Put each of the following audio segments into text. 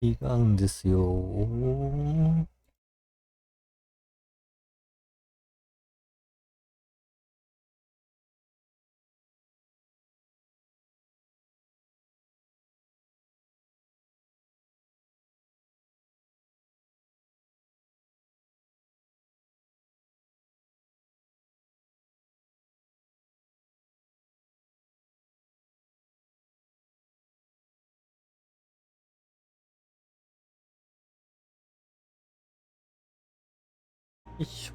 違うんですよ。よいしょ。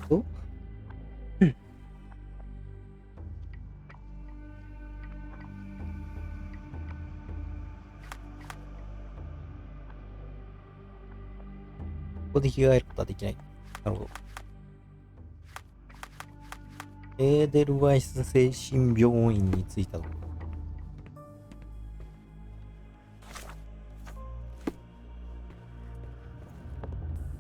と、ここで着替えることはできない。なるほど。エーデルワイス精神病院に着いたところ。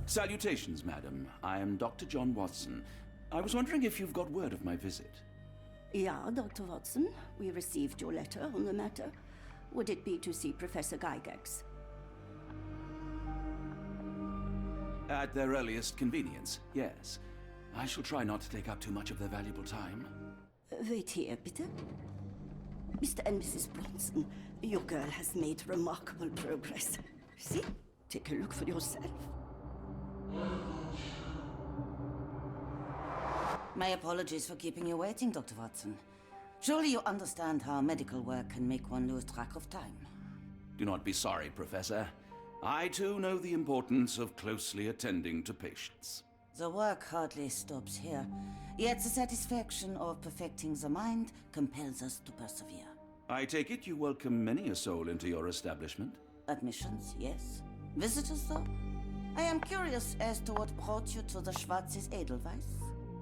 Salutations, madam. I am Dr. John Watson. I was wondering if you've got word of my visit. Yeah, Dr. Watson. We received your letter on the matter. Would it be to see Professor Gygax? At their earliest convenience, yes. I shall try not to take up too much of their valuable time. Wait here, bitte. Mr. and Mrs. Bronson, your girl has made remarkable progress. See? Take a look for yourself. My apologies for keeping you waiting, Dr. Watson. Surely you understand how medical work can make one lose track of time. Do not be sorry, Professor. I too know the importance of closely attending to patients. The work hardly stops here, yet the satisfaction of perfecting the mind compels us to persevere. I take it you welcome many a soul into your establishment? Admissions, yes. Visitors, though? I am curious as to what brought you to the Schwarzes Edelweiss.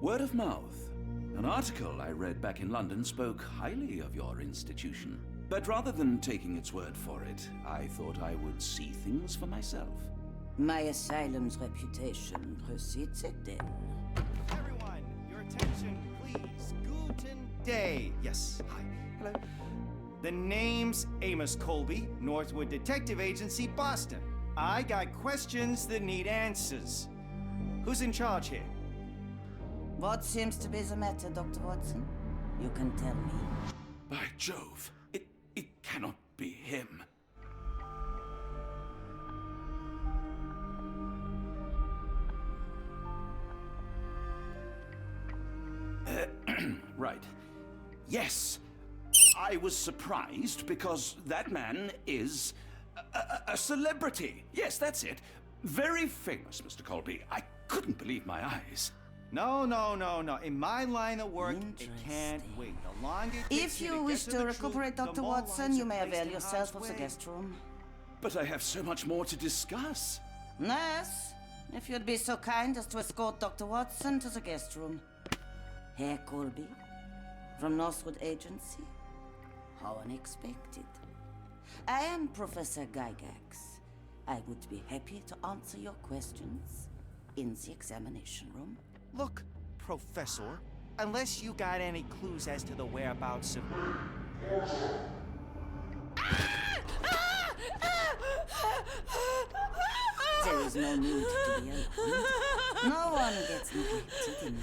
Word of mouth. An article I read back in London spoke highly of your institution. But rather than taking its word for it, I thought I would see things for myself. My asylum's reputation precedes it then. Everyone, your attention, please. Guten Day. Yes, hi. Hello. The name's Amos Colby, Northwood Detective Agency, Boston. I got questions that need answers. Who's in charge here? What seems to be the matter, Dr. Watson? You can tell me. By Jove, it cannot be him. Right. Yes. I was surprised because that man is a celebrity. Yes, that's it. Very famous, Mr. Colby. I couldn't believe my eyes. No. In my line of work, it can't wait. The longer it takes If you wish to recuperate, Dr. Watson, you may avail yourself of the guest room. But I have so much more to discuss. Nurse, if you'd be so kind as to escort Dr. Watson to the guest room. Herr Colby, from Northwood Agency. How unexpected. I am Professor Gygax. I would be happy to answer your questions in the examination room. Look, Professor, unless you got any clues as to the whereabouts of... There is no need to be alarmed. No one gets neglected in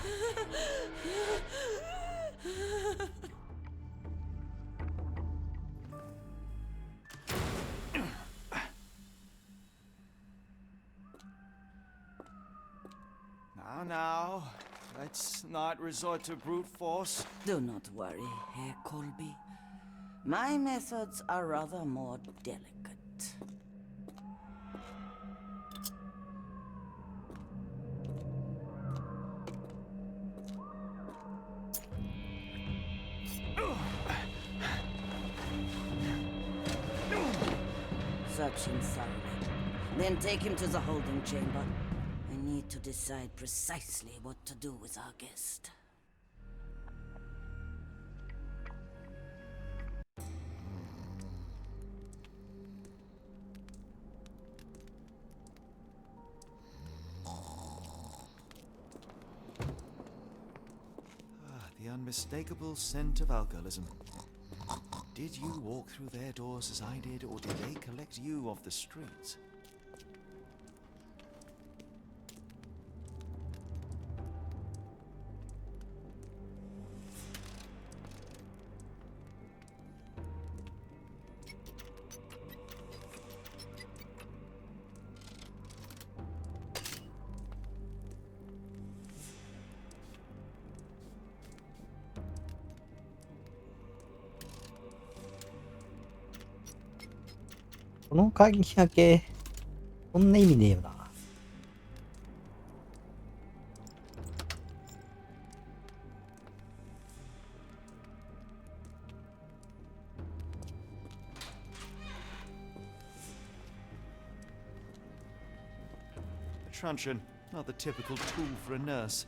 Now, let's not resort to brute force. Do not worry, Herr Colby. My methods are rather more delicate. Search him thoroughly. Then take him to the holding chamber. I need to decide precisely what to do with our guest. The unmistakable scent of alcoholism. Did you walk through their doors as I did, or did they collect you off the streets?この鍵開け、そんな意味ねえよな。Truncheon, not the typical tool for a nurse.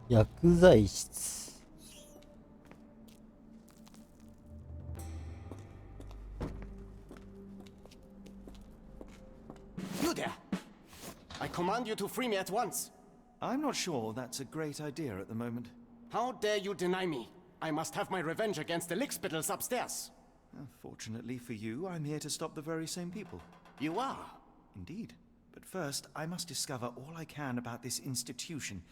薬剤室。You there! I command you to free me at once. I'm not sure that's a great idea at the moment. How dare you deny me? I must have my revenge against the lickspittles upstairs. Fortunately for you, I'm here to stop the very same people. You are? Indeed. But first, I must discover all I can about this institution.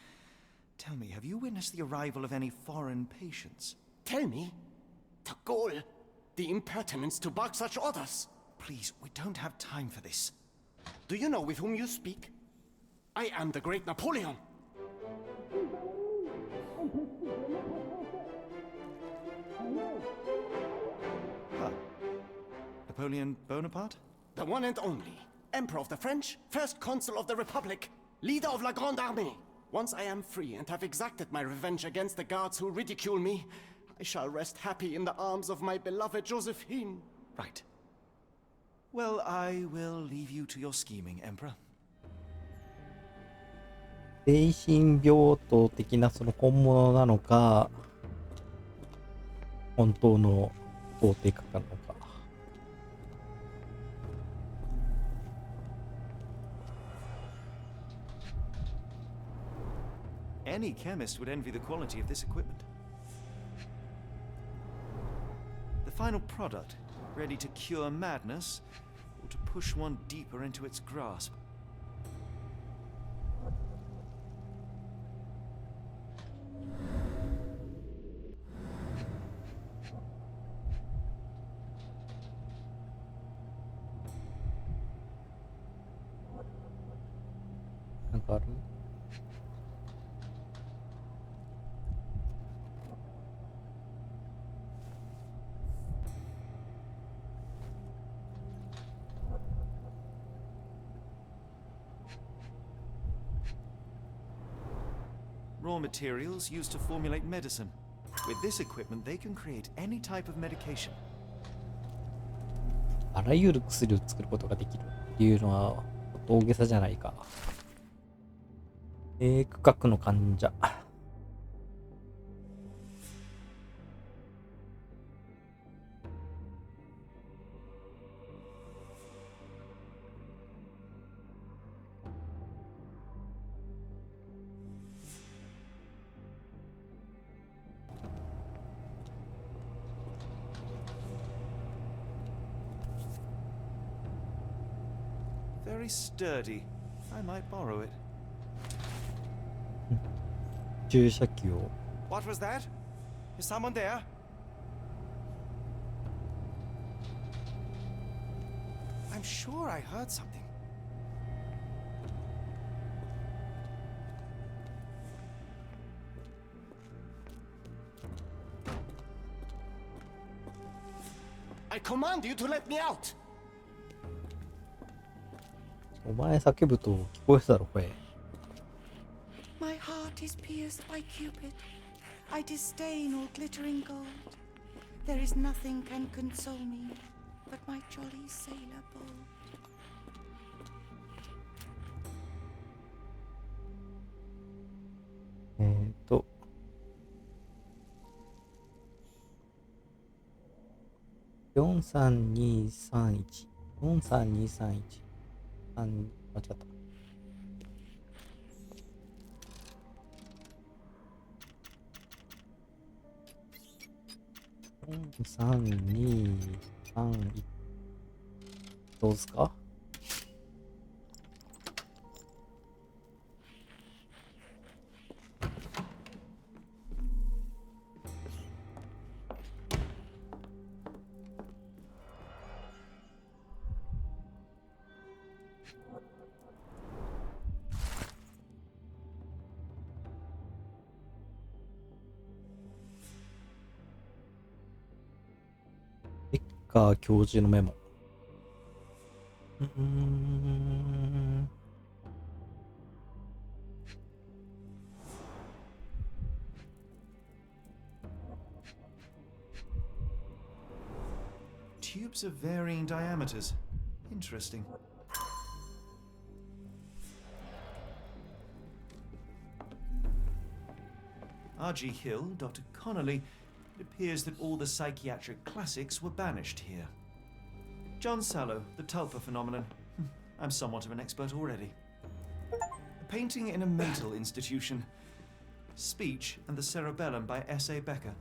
Tell me, have you witnessed the arrival of any foreign patients? Tell me? The ghoul! The impertinence to bark such orders! Please, we don't have time for this. Do you know with whom you speak? I am the great Napoleon! Huh. Napoleon Bonaparte? The one and only. Emperor of the French, first consul of the Republic, leader of La Grande Armée. Once I am free and have exacted my revenge against the guards who ridicule me, I shall rest happy in the arms of my beloved Josephine. Right. Well, I will leave you to your scheming, Emperor. 精神病棟的なその本物なのか、本当の法廷家なのか。Any chemist would envy the quality of this equipment. The final product, ready to cure madness, or to push one deeper into its grasp. Raw materials used to formulate medicine. With this equipment, they can create any type of medication. あらゆる薬を作ることができるっていうのは大げさじゃないか。区画の患者。Very sturdy. I might borrow it. 注射器を。What was that? Is someone there? I'm sure I heard something. I command you to let me out! お前叫ぶと聞こえたろ、声。My heart is pierced by Cupid. I disdain all glittering gold. There is nothing can console me but my jolly sailor bold. 43231 43231間違った。43231どうですか？教授のメモ。Tubes of varying diameters. Interesting. R.G. Hill, Dr. Connolly. It appears that all the psychiatric classics were banished here. John Sallow, the Tulpa phenomenon. I'm somewhat of an expert already. A painting in a mental institution. Speech and the Cerebellum by S.A. Becker.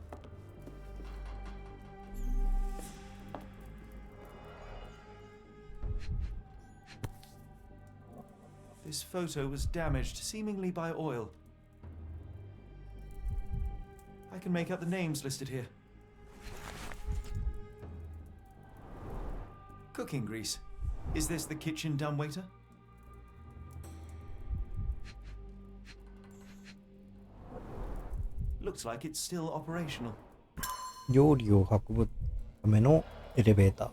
This photo was damaged, seemingly by oil. I can make out the names listed here. Cooking grease. Is this the kitchen dumbwaiter? Looks like it's still operational. 料理を運ぶためのエレベーター。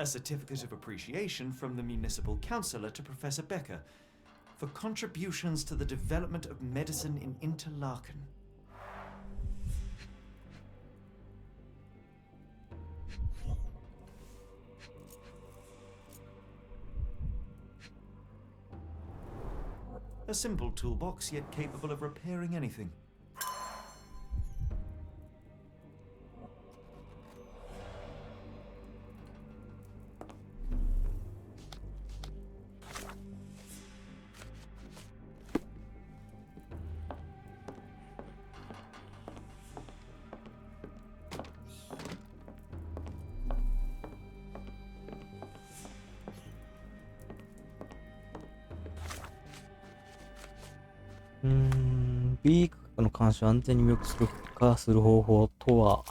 A certificate of appreciation from the municipal councillor to Professor Becker for contributions to the development of medicine in Interlaken. A simple toolbox, yet capable of repairing anything. B 価格の監視を安全に無力化する方法とは、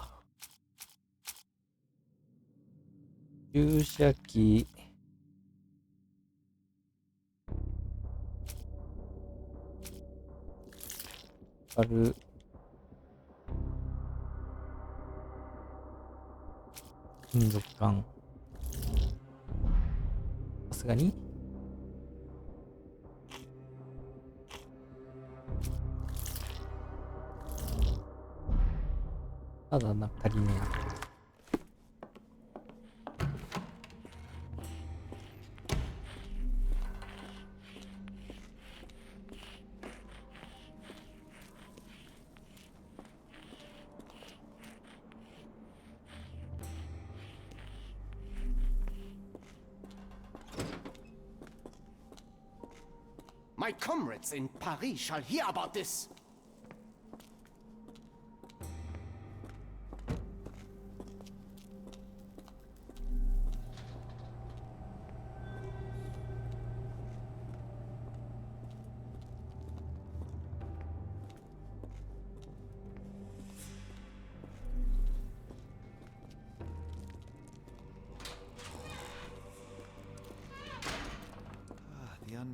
注射器、ある、金属管、さすがにただな、足りねえな。My comrades in Paris shall hear about this.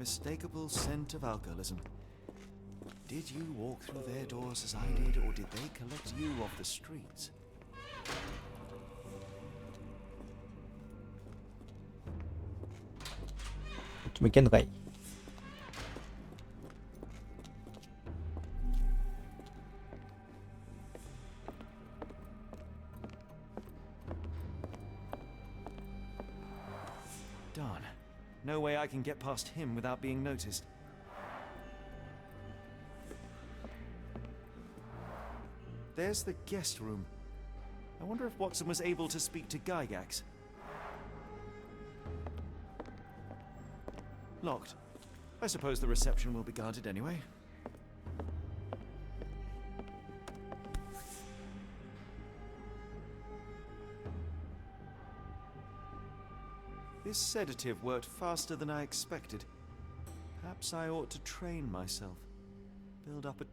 unmistakable scent of alcoholism. Did you walk through their doors as I did, or did they collect you off the streets? こっちも行けんのかい。Darn. No way I can get past him without being noticed. There's the guest room. I wonder if Watson was able to speak to Gygax. Locked. I suppose the reception will be guarded anyway. This sedative worked faster than I expected. Perhaps I ought to train myself. Build up a...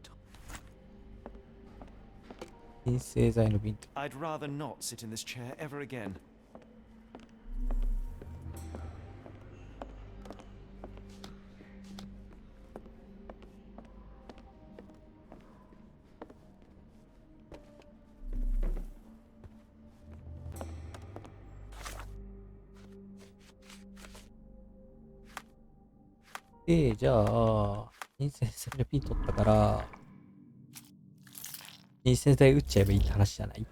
鎮静剤の瓶と。 I'd rather not sit in this chair ever again. で、じゃあ、鎮静剤の瓶取ったから、鎮静剤打っちゃえばいいって話じゃない？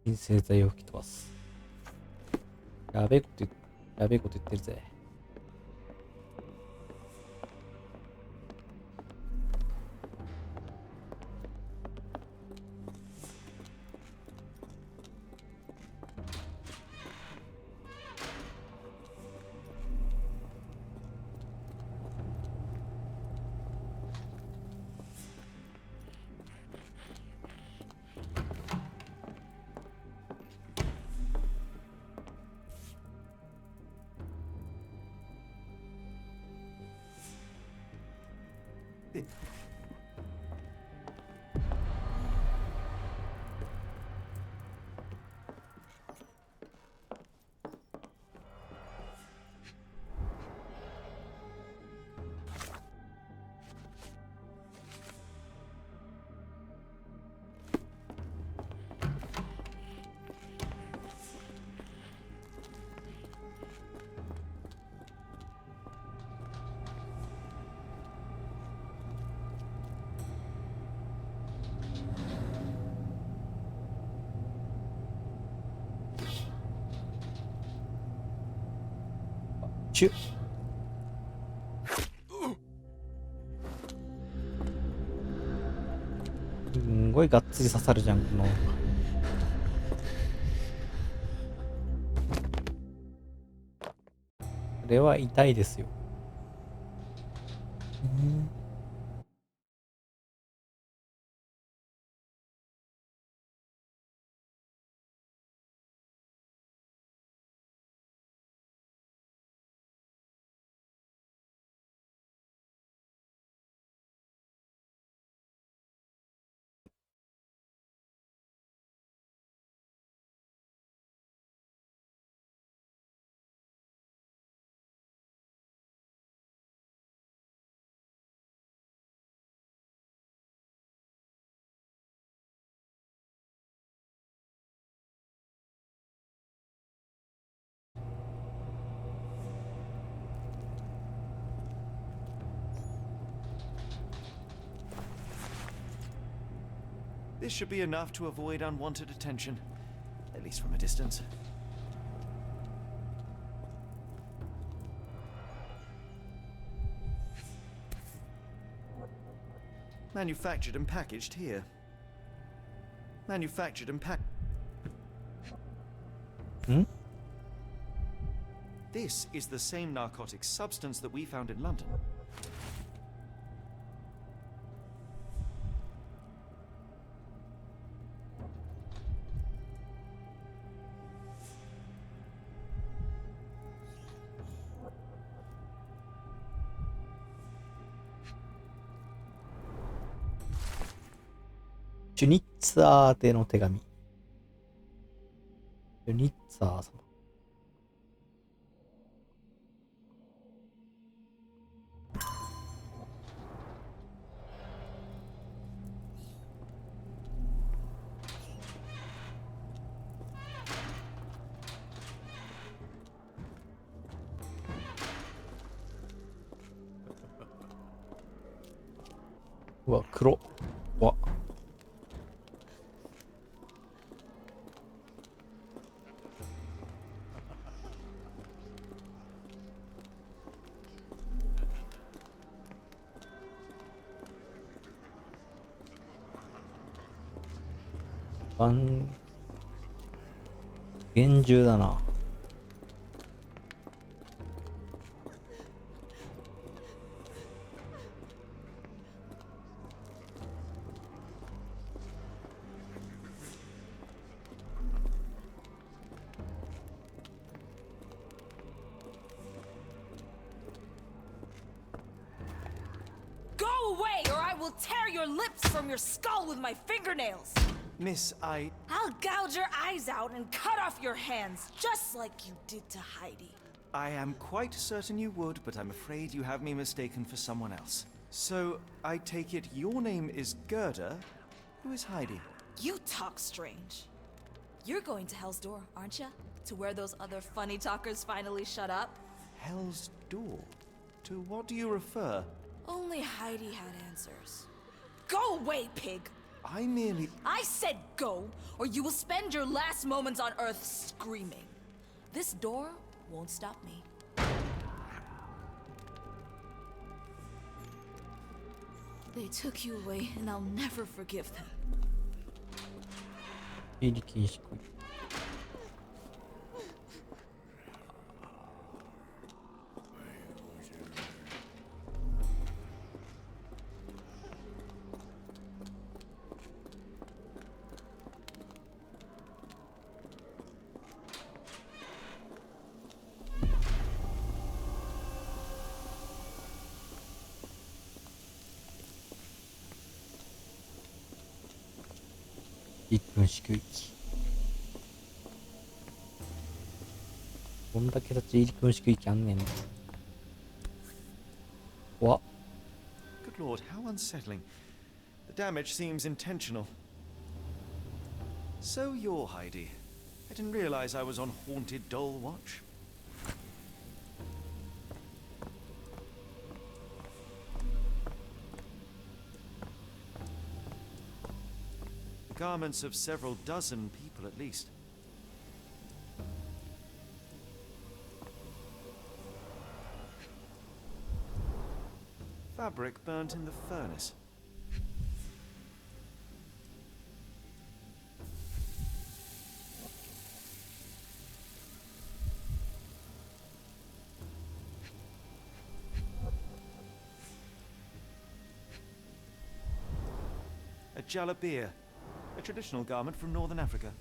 鎮静剤を吹き飛ばす。やべえこと言ってるぜ。チュッ。すんごいがっつり刺さるじゃん、この。これは痛いですよ。This should be enough to avoid unwanted attention, at least from a distance. Manufactured and packaged here. Manufactured and packaged. This is the same narcotic substance that we found in London. シュニッツァー宛ての手紙。シュニッツァー様。うわ、黒。うわ。厳重だな。Go away, or I will tear your lips from your skull with my fingernails! Miss, I'll gouge your eyes out and cut off your hands, just like you did to Heidi. I am quite certain you would, but I'm afraid you have me mistaken for someone else. So, I take it your name is Gerda? Who is Heidi? You talk strange. You're going to Hell's Door, aren't you? To where those other funny talkers finally shut up? Hell's Door? To what do you refer? Only Heidi had answers. Go away, pig! I said go, or you will spend your last moments on Earth screaming. This door won't stop me. They took you away, and I'll never forgive them. 出入り禁止区域。1分支給域。こんだけ立ち入り軍支給域あんねん。わ。Good lord, how unsettling. The damage seems intentional. So you're Heidi. I didn't realize I was on haunted doll watch. The garments of several dozen people at least. Fabric burnt in the furnace. A jalabia, a traditional garment from northern Africa.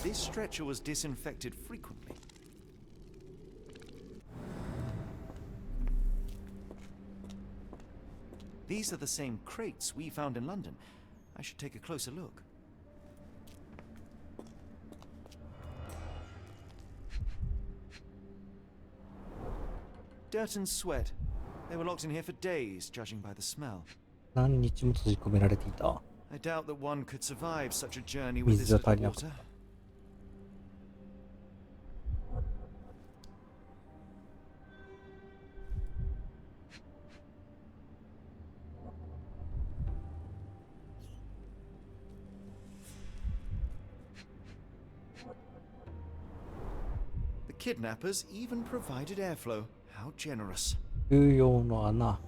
This stretcher was disinfected frequently. These are the same crates we found in London. I should take a closer look. Dirt and sweat. They were locked in here for days, judging by the smell. 何日も閉じ込められていた。 I doubt that one could survive such a journey with this 水が little 足りなかった。 water. The kidnappers even provided airflow. How generous. 収容の穴。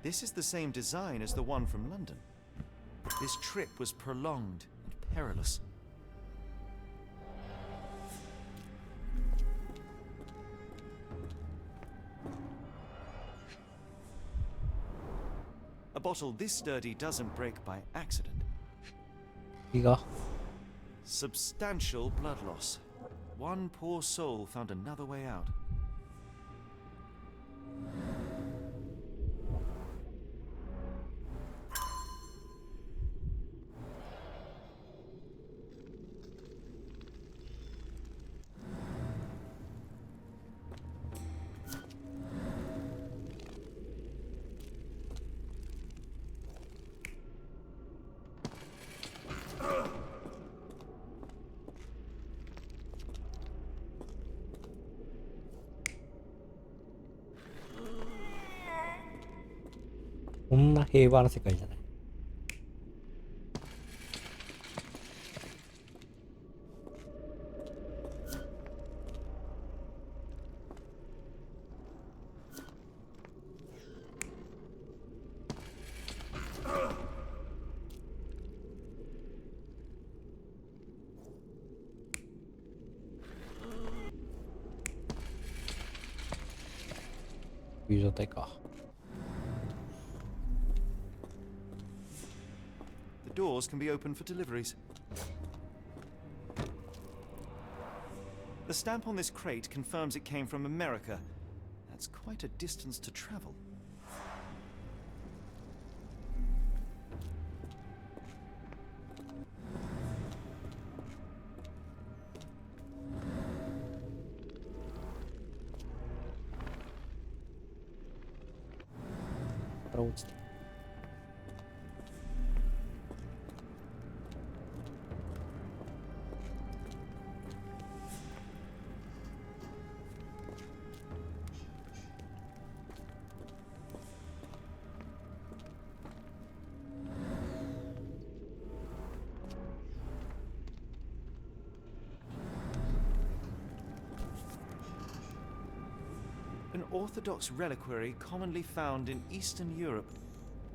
This is the same design as the one from London. This trip was prolonged and perilous. A bottle this sturdy doesn't break by accident. 胃が Substantial blood loss. One poor soul found another way out.こんな平和な世界じゃない。こういう状態か。The doors can be opened for deliveries. The stamp on this crate confirms it came from America. That's quite a distance to travel. An Orthodox reliquary commonly found in Eastern Europe,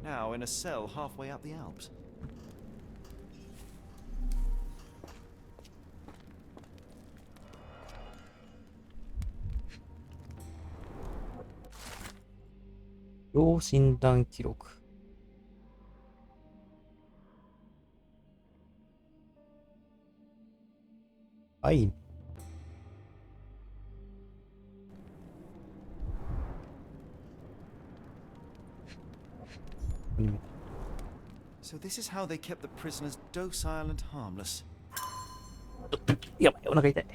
now in a cell halfway up the Alps.「要診断記録」はい。So this is how they kept the prisoners docile and harmless. やばい、お腹痛い。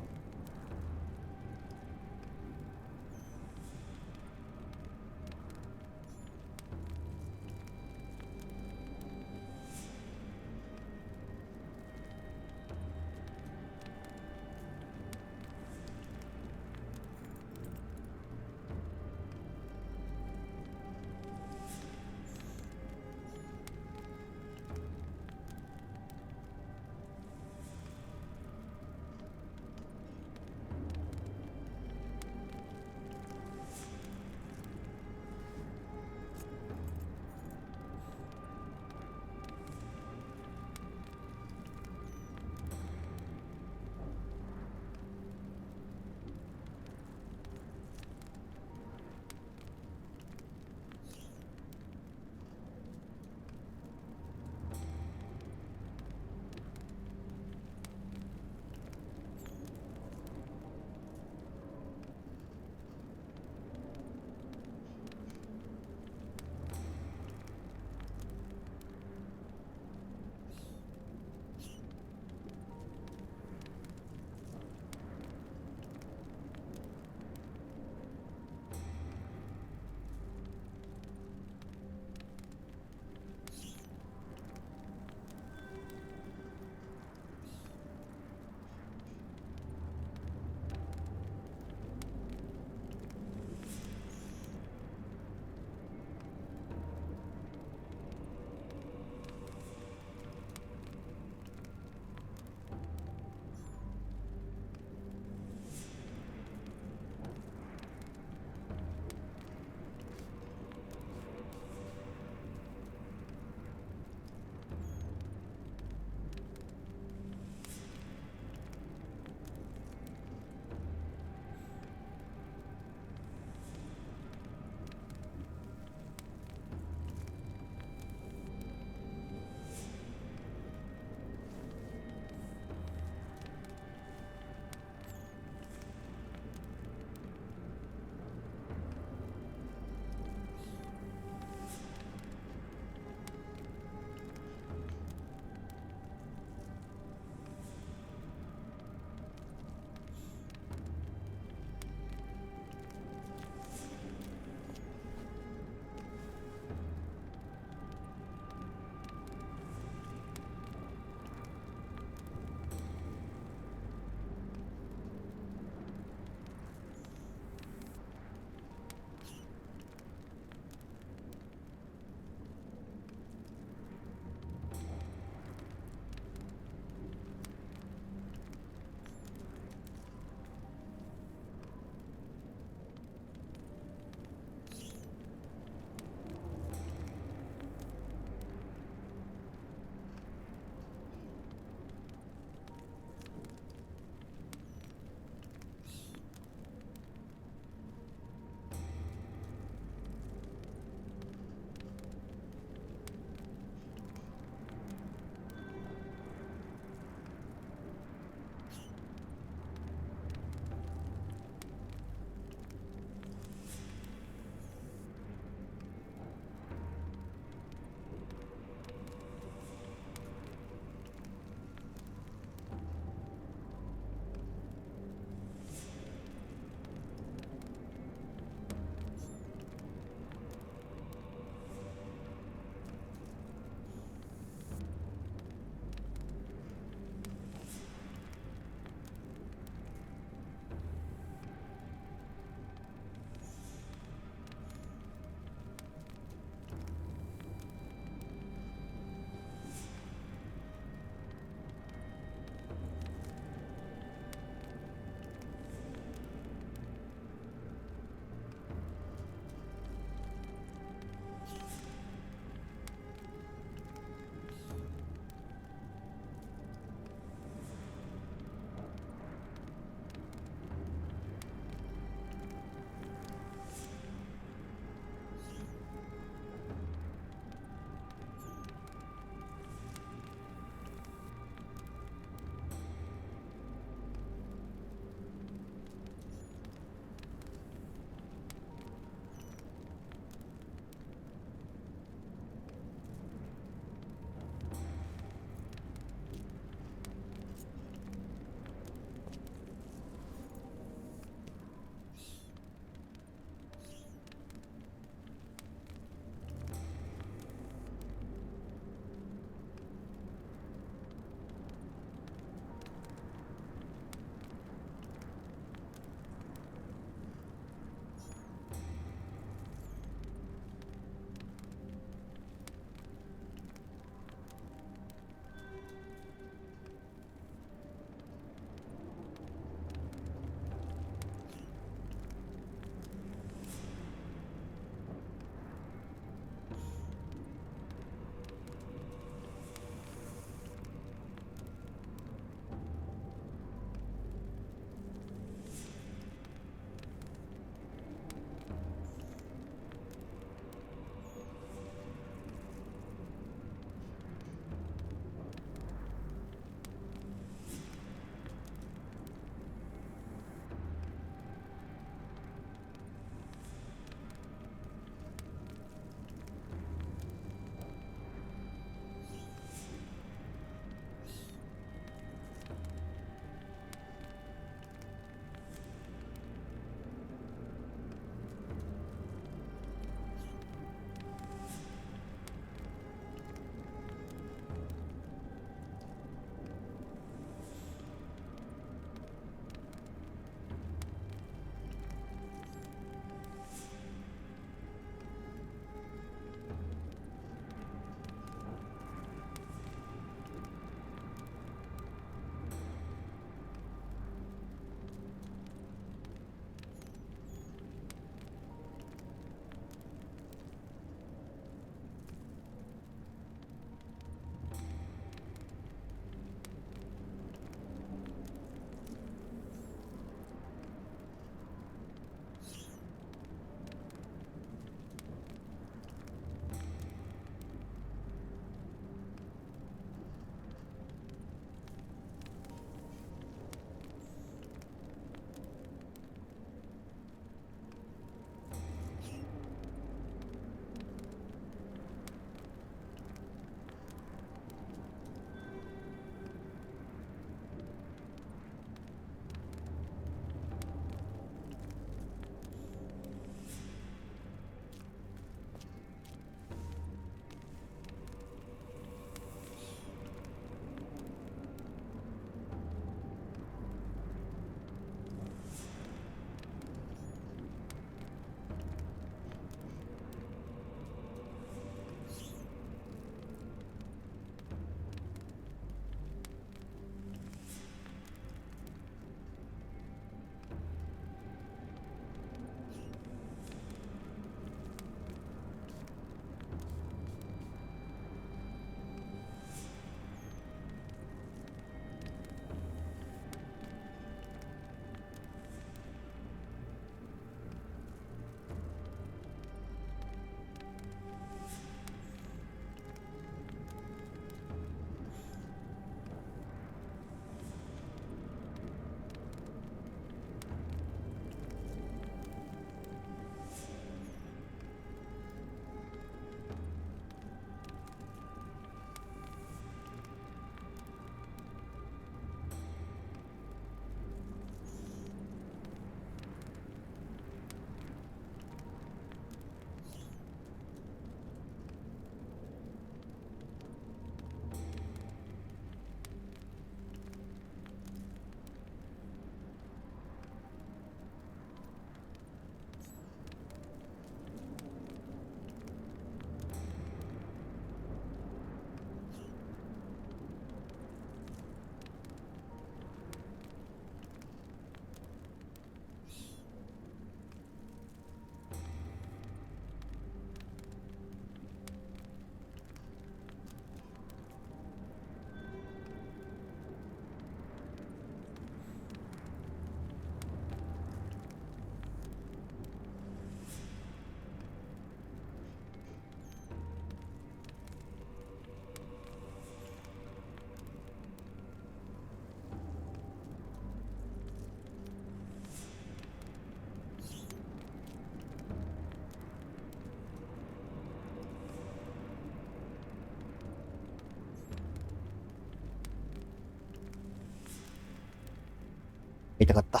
痛かった。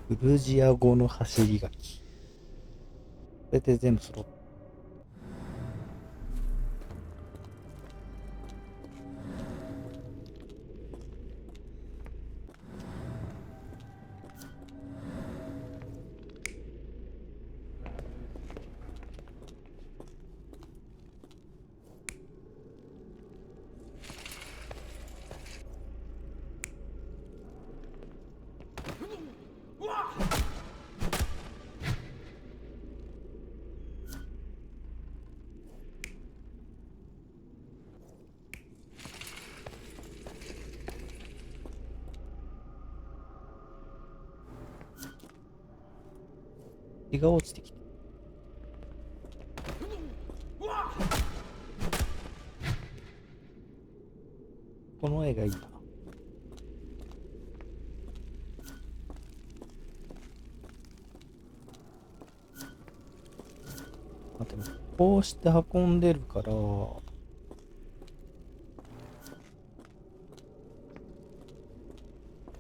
グルジア語の走り書き。これで全部揃った。血が落ちてきた。この絵がいいな。待って、こうして運んでるから、やっ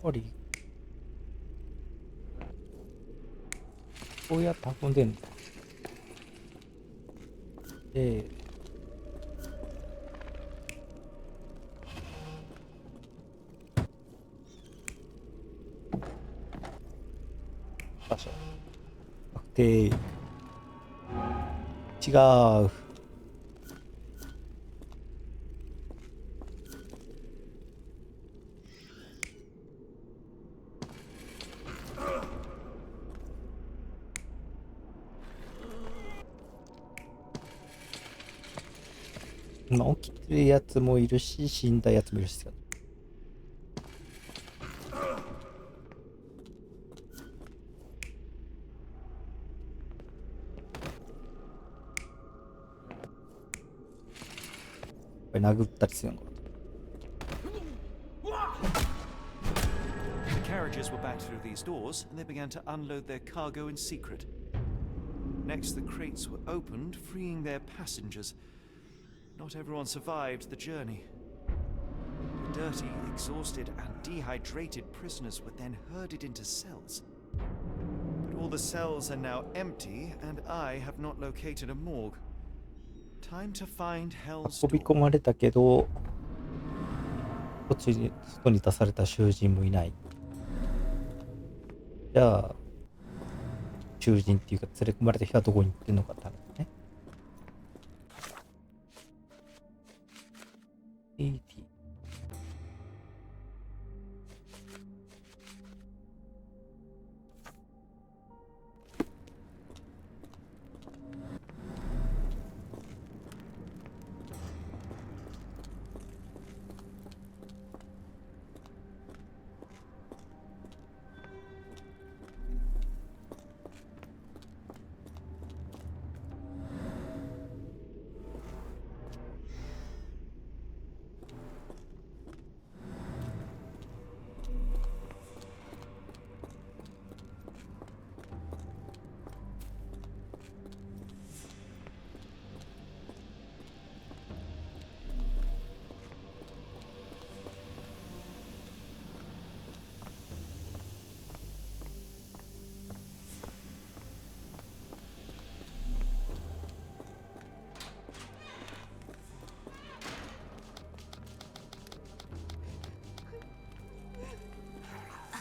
ぱりこうやって運んでんの。で、場所。確定。違う。まあ、起きてるやつもいるし、死んだやつもいるし。これ殴ったりするのかな。The carriages were backed through these doors, and they began to unload their cargo in secret. Next, the crates were opened, freeing their passengers. Not everyone survived the journey. The dirty, exhausted, and dehydrated prisoners were then herded into cells. But all the cells are now empty, and I have not located a morgue. Time to find Hell's 運び door. 込まれたけど、途中に外に出された囚人もいない。じゃあ、囚人っていうか連れ込まれた人はどこに行ってんのかって話ね。80。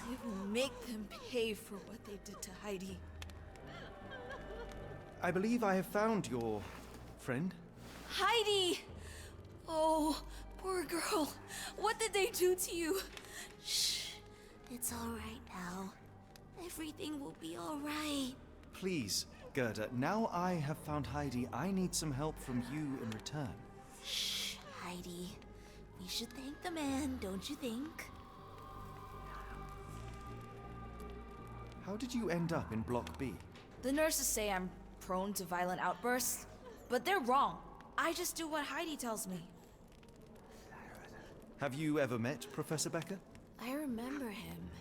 I will make them pay for what they did to Heidi. I believe I have found your friend. Heidi! Oh, poor girl. What did they do to you? Shh. It's all right now. Everything will be all right. Please, Gerda, now I have found Heidi, I need some help from you in return. Shh, Heidi. We should thank the man, don't you think? How did you end up in Block B? The nurses say I'm prone to violent outbursts, but they're wrong. I just do what Heidi tells me. Have you ever met Professor Becker? I remember him.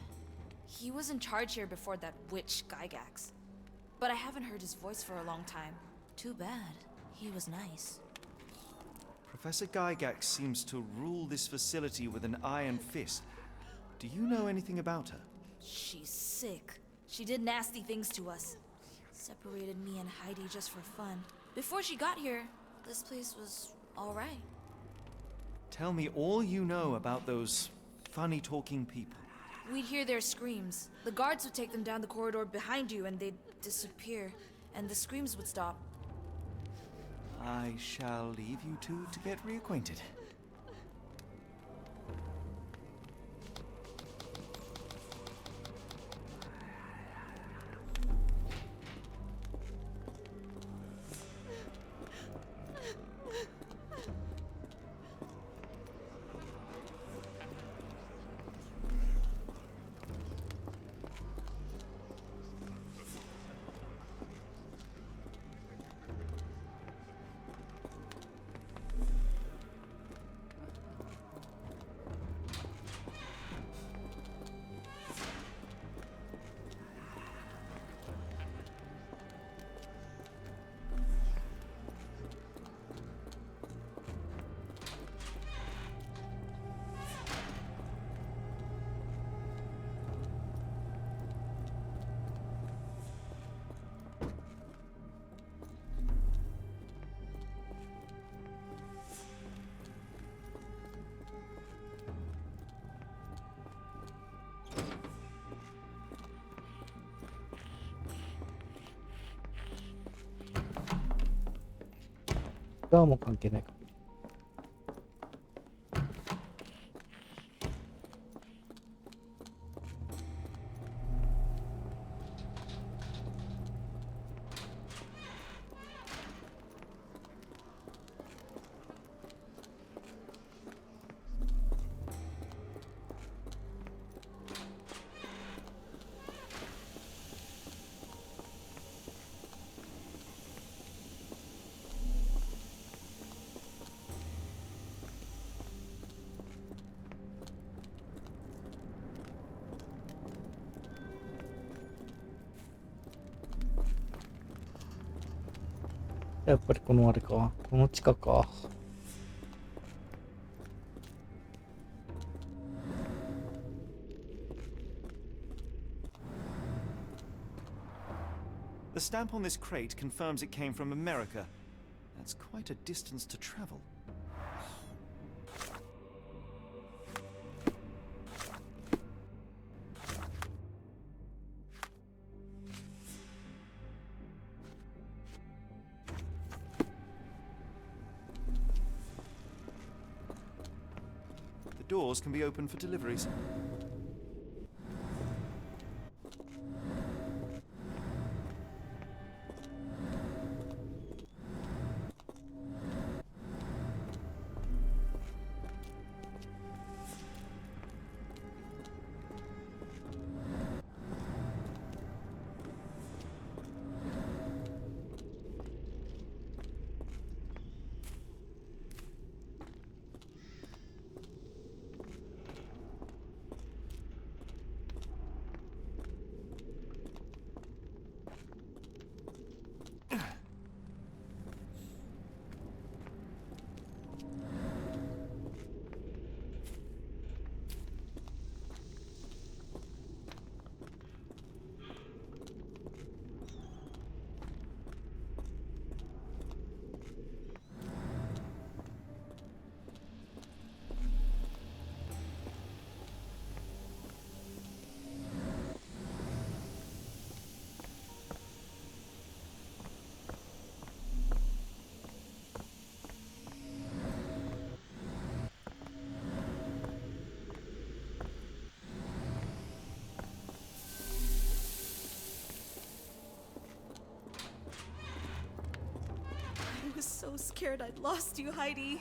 He was in charge here before that witch Gygax. but I haven't heard his voice for a long time. Too bad. He was nice. Professor Gygax seems to rule this facility with an iron fist. Do you know anything about her? She's sick. She did nasty things to us. Separated me and Heidi just for fun. Before she got here, this place was all right. Tell me all you know about those funny-talking people. We'd hear their screams. The guards would take them down the corridor behind you and they'd disappear, and the screams would stop. I shall leave you two to get reacquainted.側も関係ないか。やっぱりこのあれか、この地下か。The stamp on this crate confirms it came from America. That's quite a distance to travel. The doors can be opened for deliveries. I was so scared I'd lost you, Heidi.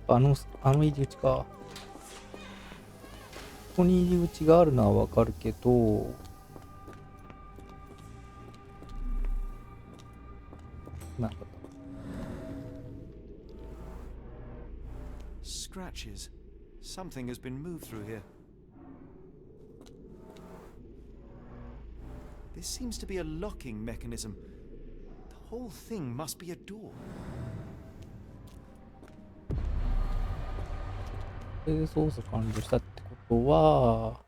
あの入り口か。ここに入り口があるのはわかるけど、なるほど。Scratches. Something has been moved through here. This seems to be a locking mechanism. The whole thing must be a door. これで操作完了したってことは、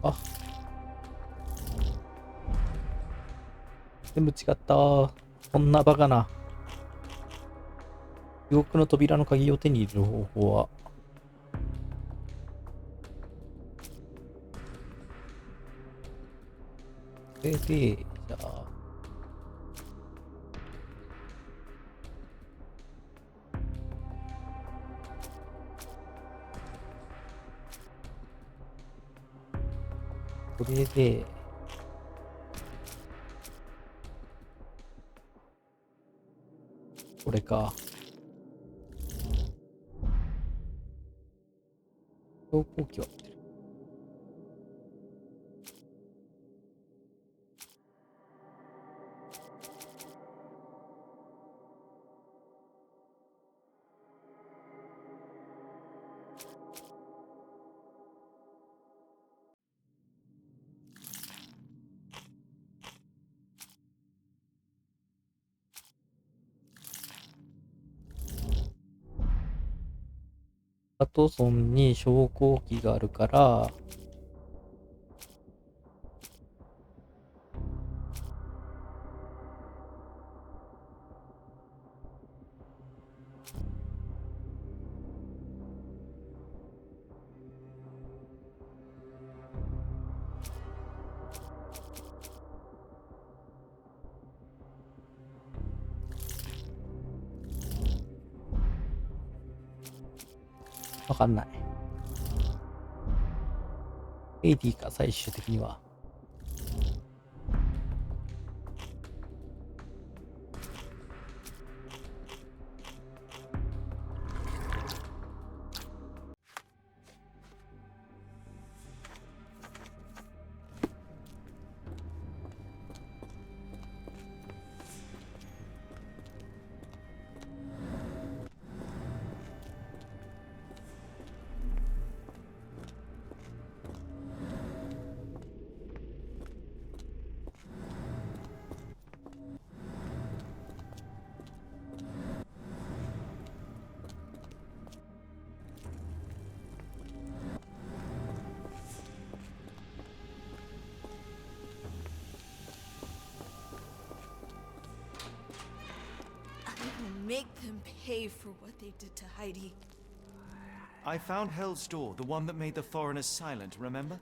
あ、全部違った。こんなバカな。地獄の扉の鍵を手に入れる方法は、それで、じゃあ、これで、これか。走行機は合ってる。パトソンに昇降機があるから、わかんない。エイディか、最終的には。Make them pay for what they did to Heidi. I found Hell's door, the one that made the foreigners silent, remember?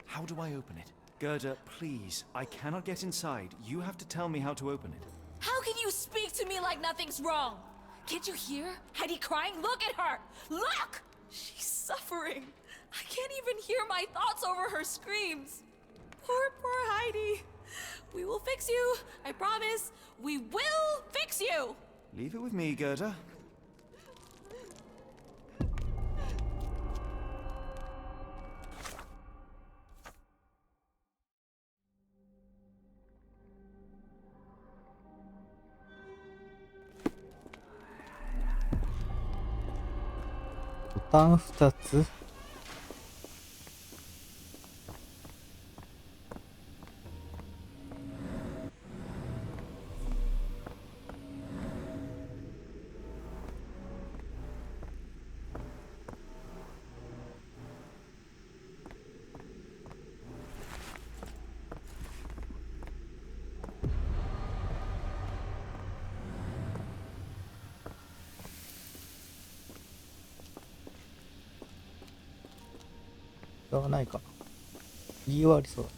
How do I open it? Gerda, please. I cannot get inside. You have to tell me how to open it. How can you speak to me like nothing's wrong? Can't you hear Heidi crying? Look at her! Look! She's suffering. I can't even hear my thoughts over her screams. Poor Heidi. We will fix you. I promise. We will fix you! Leave it with me, Gerda. タン2つ。使わないかな。理由はありそうだ。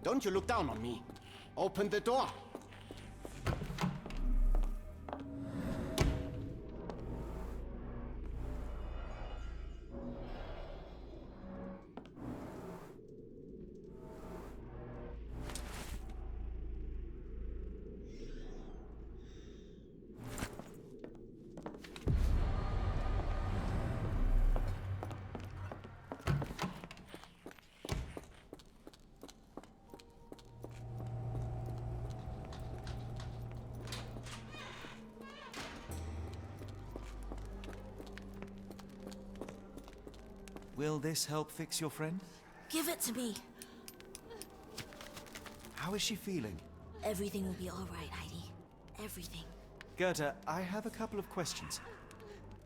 Don't you look down on me. Open the door. Will this help fix your friend? Give it to me. How is she feeling? Everything will be all right, Heidi. Everything. Gerda, I have a couple of questions.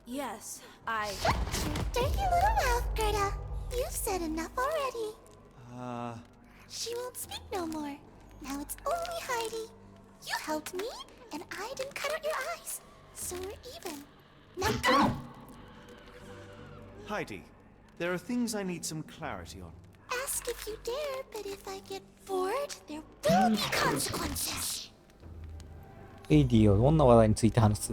Yes, Shut your dirty little mouth, Gerda. You've said enough already. She won't speak no more. Now it's only Heidi. You helped me, and I didn't cut out your eyes. So we're even. Now go! Heidi, there are things I need some clarity on. Ask if you dare, but if I get bored, there will be consequences. エイディはどんな話題について話す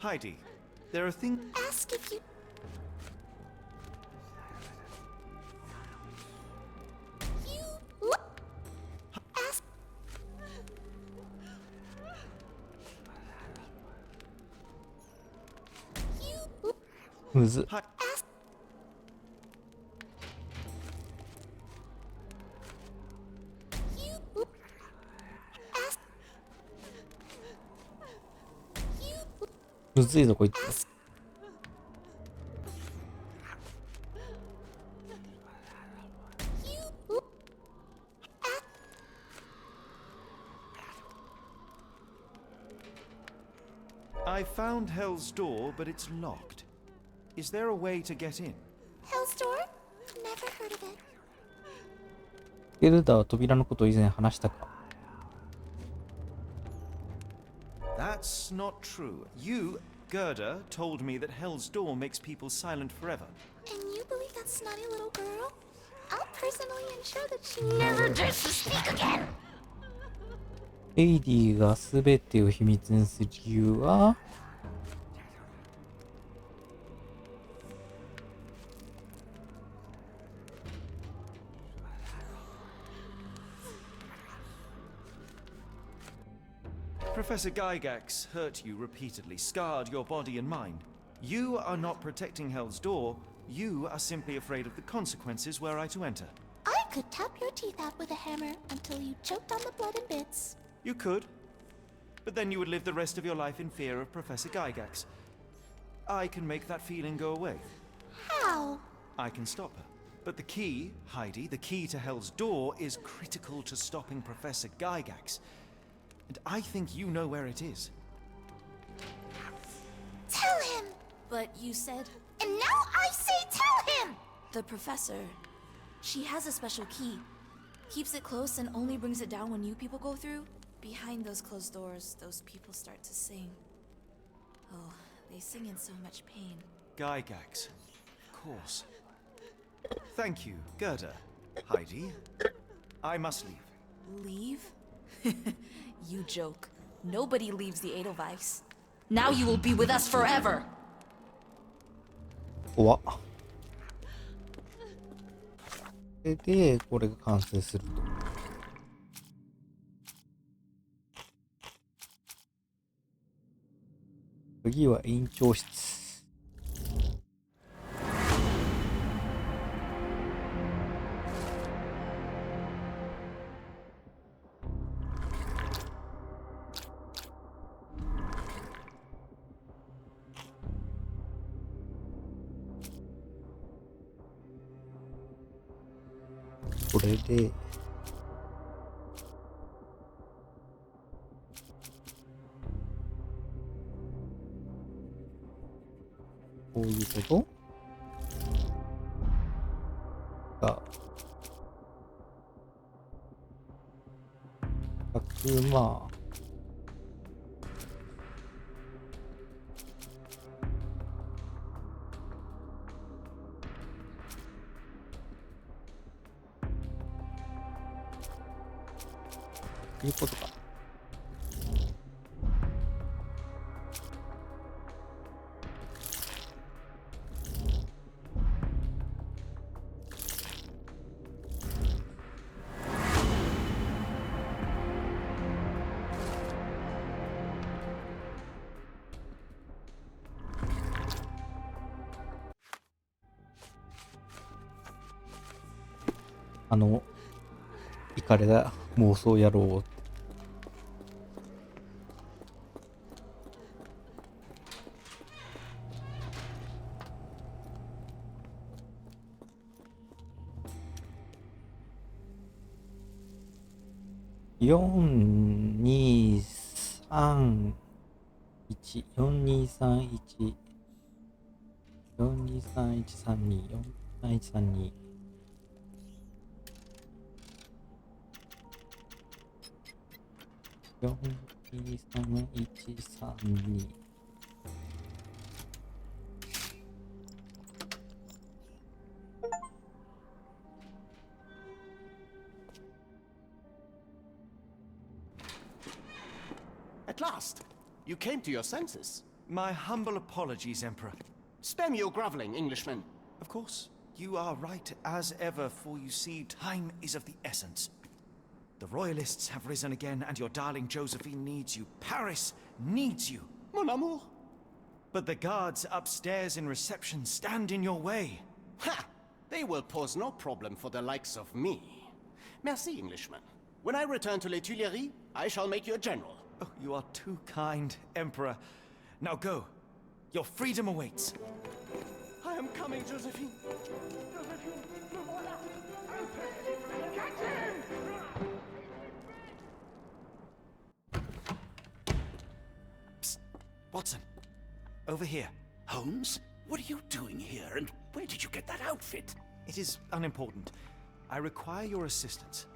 ？Heidi, there are things... Ask if you... Ask... むず。Hi- Ask... むずいぞこいつ。 I found Hell's Door, but it's locked. Is there a way to get in? Hell's Door? Never heard of it. ゲルダは扉のことを以前話したか。 That's not true. You, Gerda, told me that Hell's Door makes people silent forever. And you believe that snotty little girl? I'll personally ensure that she never dares to speak again! エイディが全てを秘密にする理由は？ Professor Gygax hurt you repeatedly, scarred your body and mind. You are not protecting Hell's Door. You are simply afraid of the consequences were I to enter. I could tap your teeth out with a hammer until you choked on the blood in bits. You could. But then you would live the rest of your life in fear of Professor Gygax. I can make that feeling go away. How? I can stop her. But the key, Heidi, the key to Hell's Door is critical to stopping Professor Gygax. And I think you know where it is. Tell him! But you said And now I say tell him! the professor. She has a special key. Keeps it close and only brings it down when you people go through. Behind those closed doors, those people start to sing. Oh, they sing in so much pain. Gygax. Of course. Thank you, Gerda. Heidi. I must leave. Leave? You joke. Nobody leaves the Edelweiss. Now you will be with us forever! 怖っ。で、これが完成すると。次は院長室。これでこういうことが100万いうことか。イカれた妄想野郎って4231 4231 423132 423132 423132 At last! You came to your senses. My humble apologies, Emperor. Spare me your groveling, Englishman. Of course, you are right as ever, for you see, time is of the essence. The Royalists have risen again, and your darling Josephine needs you. Paris needs you. Mon amour. But the guards upstairs in reception stand in your way. Ha! They will pose no problem for the likes of me. Merci, Englishman. When I return to Les Tuileries, I shall make you a general. Oh, you are too kind, Emperor. Now go. Your freedom awaits. I am coming, Josephine. Josephine, le voilà. Catch him! Psst. Watson. Over here. Holmes, what are you doing here, and where did you get that outfit? It is unimportant. I require your assistance.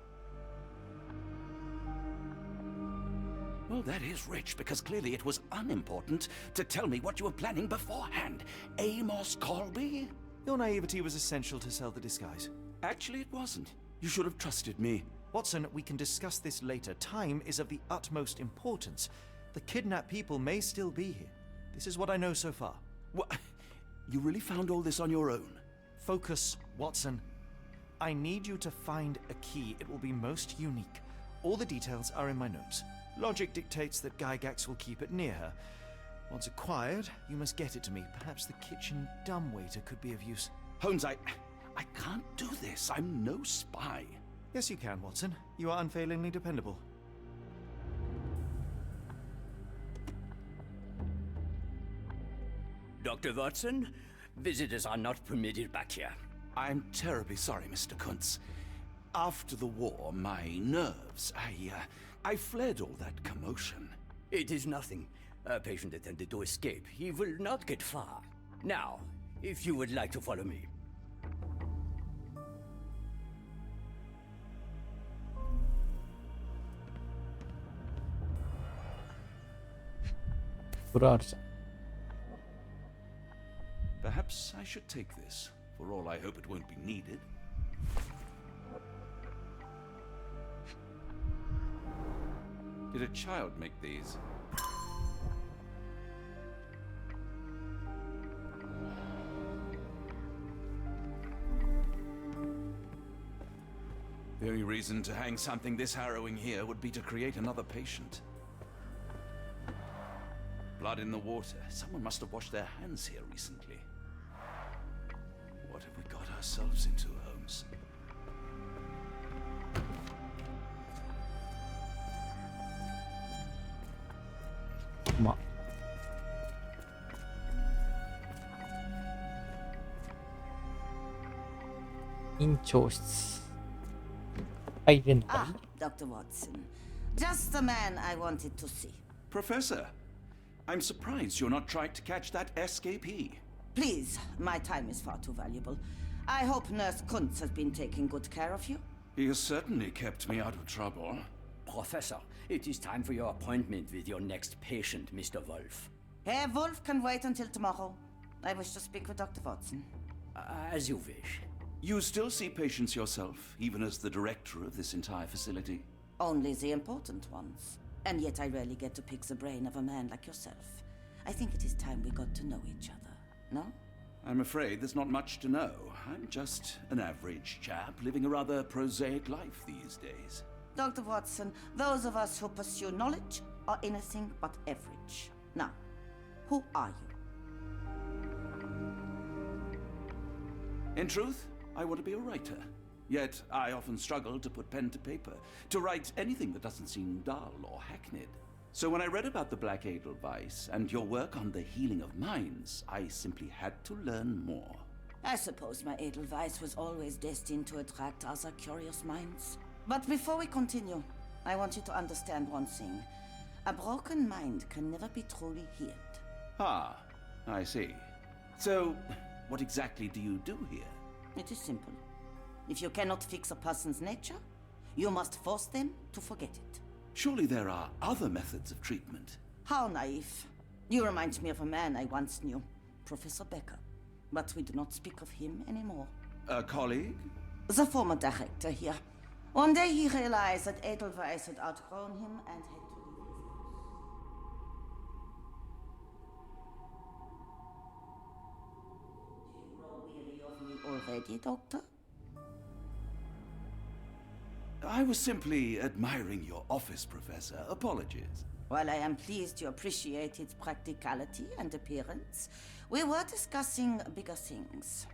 Well, that is rich, because clearly it was unimportant to tell me what you were planning beforehand. Amos Colby? Your naivety was essential to sell the disguise. Actually, it wasn't. You should have trusted me. Watson, we can discuss this later. Time is of the utmost importance. The kidnapped people may still be here. This is what I know so far. What? You really found all this on your own? Focus, Watson. I need you to find a key. It will be most unique. All the details are in my notes. Logic dictates that Gygax will keep it near her. Once acquired, you must get it to me. Perhaps the kitchen dumbwaiter could be of use. Holmes, I can't do this. I'm no spy. Yes, you can, Watson. You are unfailingly dependable. Dr. Watson, visitors are not permitted back here. I'm terribly sorry, Mr. Kuntz. After the war, my nerves, I fled all that commotion. It is nothing. A patient attempted to escape. He will not get far. Now, if you would like to follow me. これあるじゃん。 Perhaps I should take this. For all I hope it won't be needed. Did a child make these? The only reason to hang something this harrowing here would be to create another patient. Blood in the water. Someone must have washed their hands here recently. What have we got ourselves into, Holmes?まあ。院長室。入れんのか Ah, Dr. Watson. Just the man I wanted to see. Professor, I'm surprised you're not trying to catch that escapee. Please, my time is far too valuable. I hope Nurse Kuntz has been taking good care of you. He has certainly kept me out of trouble. Professor, it is time for your appointment with your next patient, Mr. Wolf. Herr Wolf can wait until tomorrow. I wish to speak with Dr. Watson. As you wish. You still see patients yourself, even as the director of this entire facility? Only the important ones. And yet I rarely get to pick the brain of a man like yourself. I think it is time we got to know each other, no? I'm afraid there's not much to know. I'm just an average chap living a rather prosaic life these days. Dr. Watson, those of us who pursue knowledge are anything but average. Now, who are you? In truth, I want to be a writer. Yet I often struggle to put pen to paper, to write anything that doesn't seem dull or hackneyed. So when I read about the Black Edelweiss and your work on the healing of minds, I simply had to learn more. I suppose my Edelweiss was always destined to attract other curious minds. But before we continue, I want you to understand one thing. A broken mind can never be truly healed. Ah, I see. So, what exactly do you do here? It is simple. If you cannot fix a person's nature, you must force them to forget it. Surely there are other methods of treatment. How naive. You remind me of a man I once knew, Professor Becker. But we do not speak of him anymore. A colleague? The former director here. One day he realized that Edelweiss had outgrown him and had to leave his post. Do you grow weary of me already, Doctor? I was simply admiring your office, Professor. Apologies. While I am pleased you appreciate its practicality and appearance, we were discussing bigger things.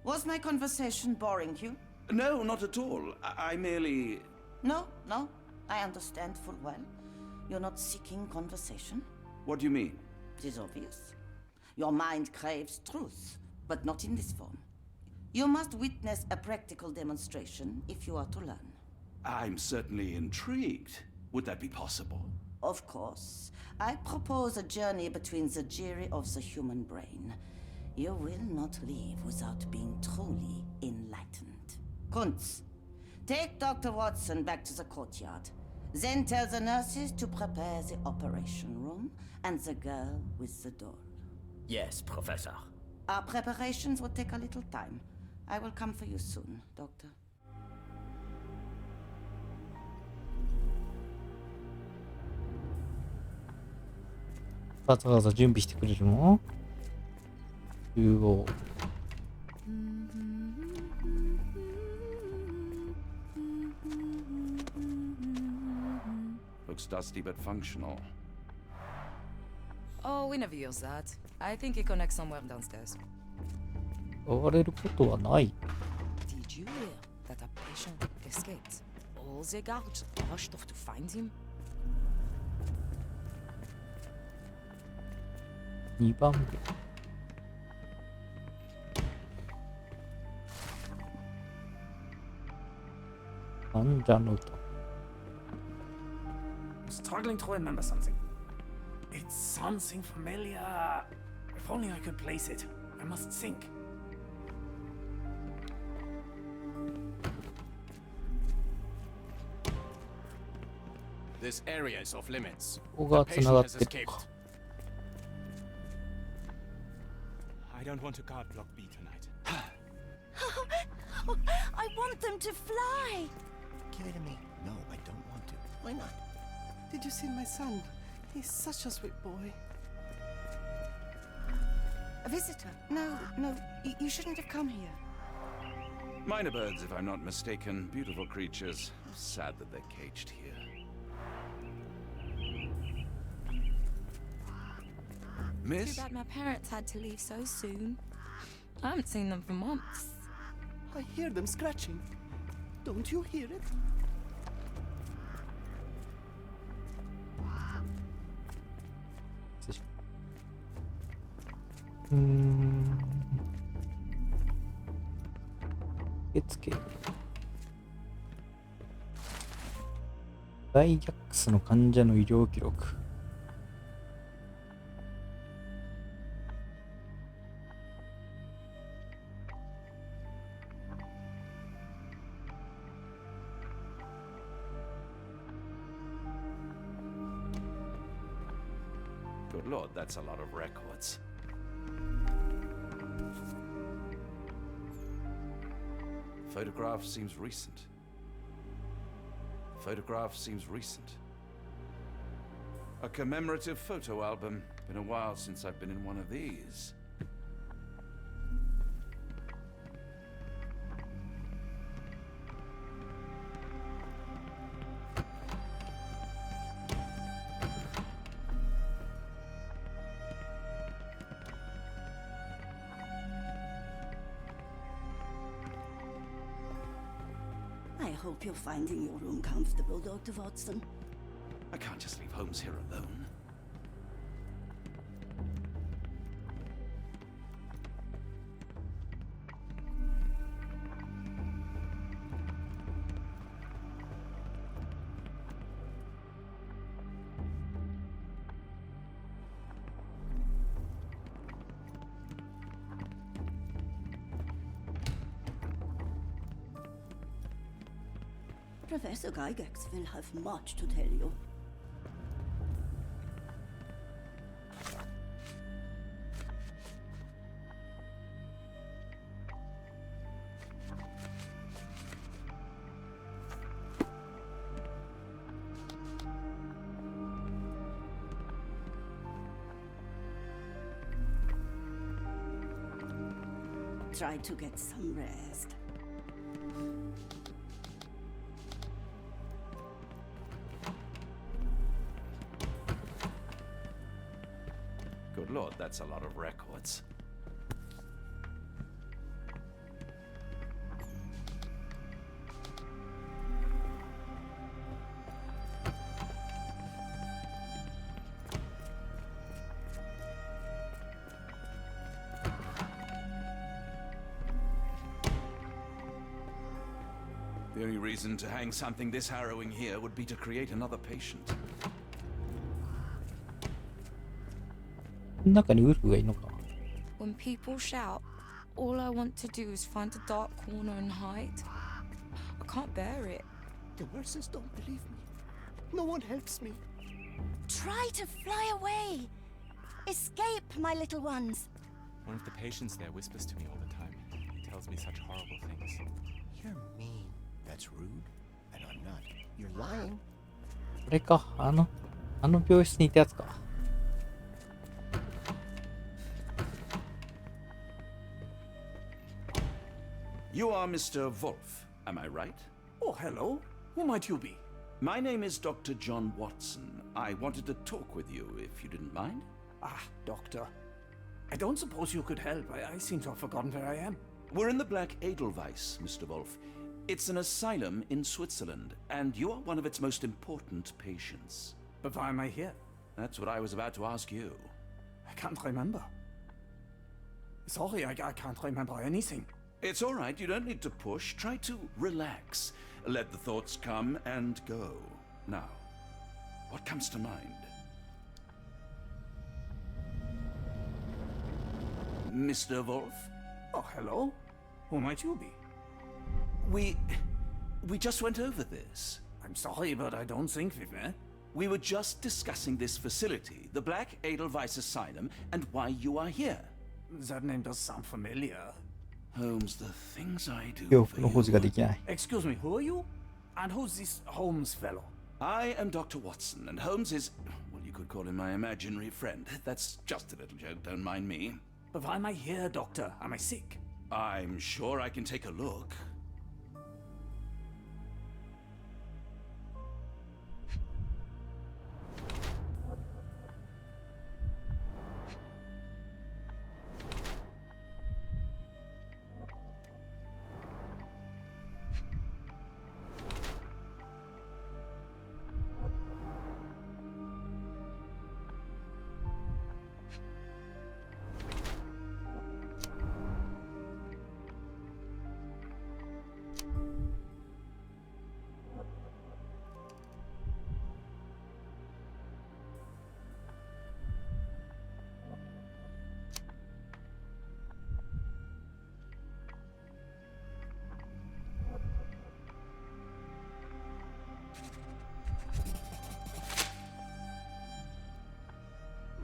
Was my conversation boring you? No, not at all. I merely... No, I understand full well. You're not seeking conversation. What do you mean? It is obvious. Your mind craves truth, but not in this form. You must witness a practical demonstration if you are to learn. I'm certainly intrigued. Would that be possible? Of course. I propose a journey between the jury of the human brain. You will not leave without being truly enlightened. Kuntz, take Dr. Watson back to the courtyard. Then tell the nurses to prepare the operation room and the girl with the doll. Yes, Professor. Our preparations will take a little time. I will come for you soon, Doctor. わざわざ準備してくれるの？中央。Looks dusty but functional. Oh, we never use that. I think it connects somewhere downstairs. 追われることはない。 Did you hear that a patient escaped? All the guards rushed off to find him. 2番目。患者の歌。 I'm struggling to remember something. It's something familiar. If only I could place it. I must think. This area is off limits. ここが The 繋が patient っ has てる escaped. か。 I don't want to guard Block B tonight. I want them to fly. Give it to me. No, I don't want to. Why not? Did you see my son? He's such a sweet boy. A visitor? No, you shouldn't have come here. Minor birds, if I'm not mistaken. Beautiful creatures. Sad that they're caged here. Miss? Too bad my parents had to leave so soon. I haven't seen them for months. I hear them scratching. Don't you hear it? Hmm. 受付。ダイギャックスの患者の医療記録。Good lord, that's a lot of records. Photograph seems recent. Photograph seems recent. A commemorative photo album. Been a while since I've been in one of these. I hope you're finding your room comfortable, Dr. Watson. I can't just leave Holmes here alone. Professor Gygax will have much to tell you. Try to get some rest. Good lord, that's a lot of records. The only reason to hang something this harrowing here would be to create another patient. 中にウルフがいるのか。 When people shout, all I want to do is find a dark corner and hide. I can't bear it. The nurses don't believe me. No one helps me. Try to fly away. Escape, my little ones. One of the patients there whispers to me all the time. He tells me such horrible things. You're mean. That's rude. And I'm not. You're lying. これか。あの病室にいたやつか。 You are Mr. Wolf, am I right? Oh, hello. Who might you be? My name is Dr. John Watson. I wanted to talk with you, if you didn't mind. Ah, doctor. I don't suppose you could help. I seem to have forgotten where I am. We're in the Black Edelweiss, Mr. Wolf. It's an asylum in Switzerland, and you are one of its most important patients. But why am I here? That's what I was about to ask you. I can't remember. Sorry, I can't remember anything. It's all right. You don't need to push. Try to relax. Let the thoughts come and go. Now, what comes to mind? Mr. Wolf? Oh, hello. Who might you be? We just went over this. I'm sorry, but I don't think we've met. We were just discussing this facility, the Black Edelweiss Asylum, and why you are here. That name does sound familiar. Holmes, the things I do 恐 for 怖の保持ができない。 Excuse me, who are you? And who's this Holmes fellow? I am Dr. Watson, and Holmes is, well, you could call him my imaginary friend. That's just a little joke, don't mind me. But why am I here, Doctor? Am I sick? I'm sure I can take a look.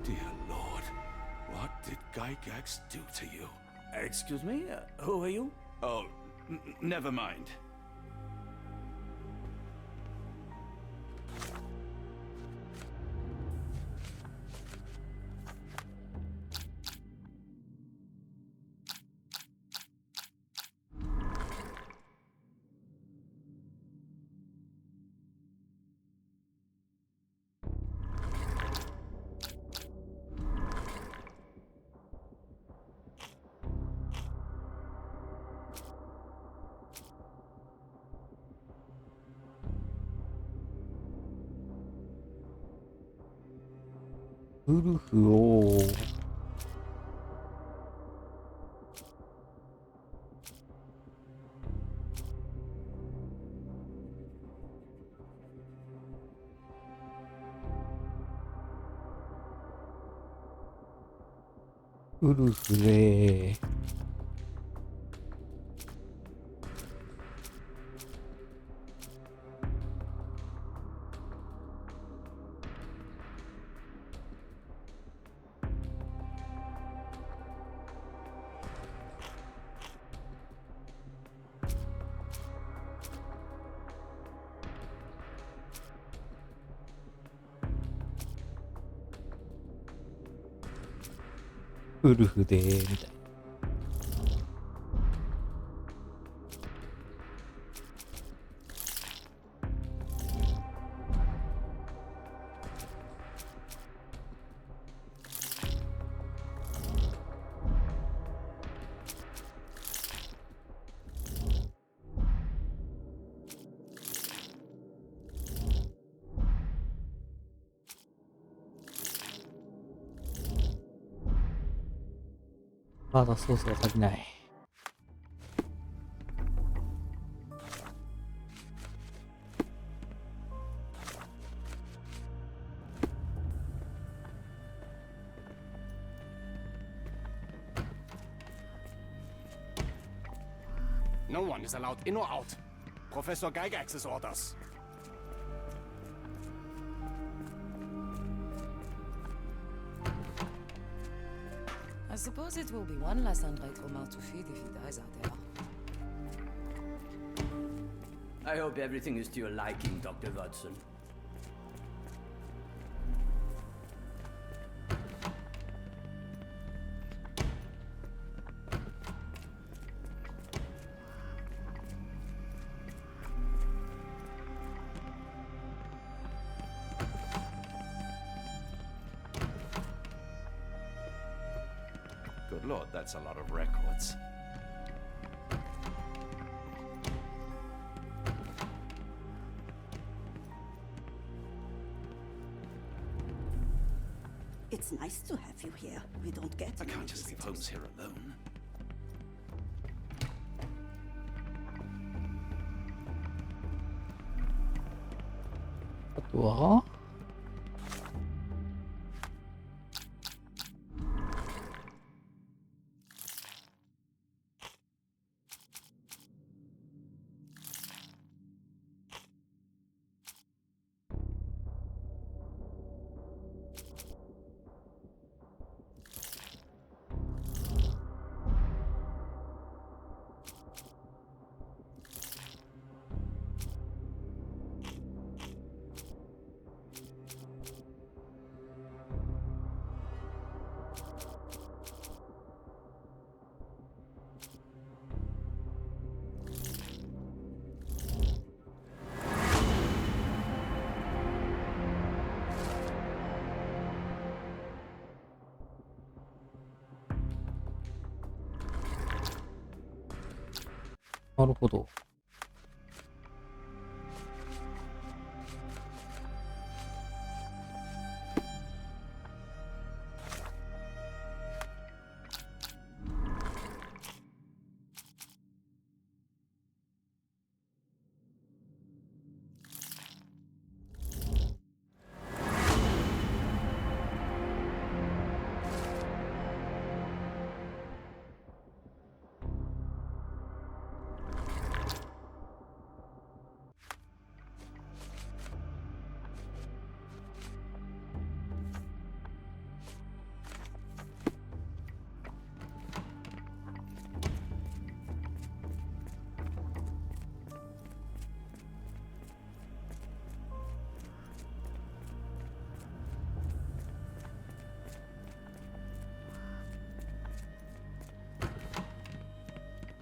Dear Lord, what did Gygax do to you? Excuse me? Who are you? Oh, never mind.ウルフをウルフでウルフでみたいな。まだソースが足りない。No one is allowed in or out. Professor Gygax's orders. I suppose it will be one less ungrateful mouth to feed if he dies out there. I hope everything is to your liking, Dr. Watson. Good Lord, that's a lot of records. It's nice to have you here. We don't get I many can't just leave Holmes here alone. あとはなるほど。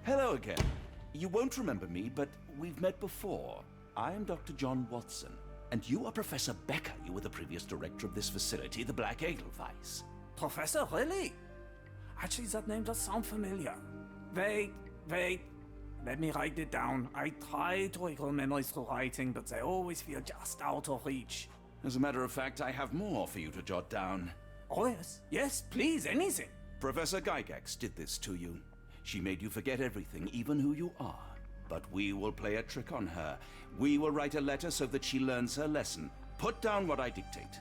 Hello again. You won't remember me, but we've met before. I am Dr. John Watson, and you are Professor Becker. You were the previous director of this facility, the Black Edelweiss. Professor, really? Actually, that name does sound familiar. Wait. Let me write it down. I try to recall memories through writing, but they always feel just out of reach. As a matter of fact, I have more for you to jot down. Oh, yes. Yes, please, anything. Professor Gygax did this to you. She made you forget everything, even who you are. But we will play a trick on her. We will write a letter so that she learns her lesson. Put down what I dictate.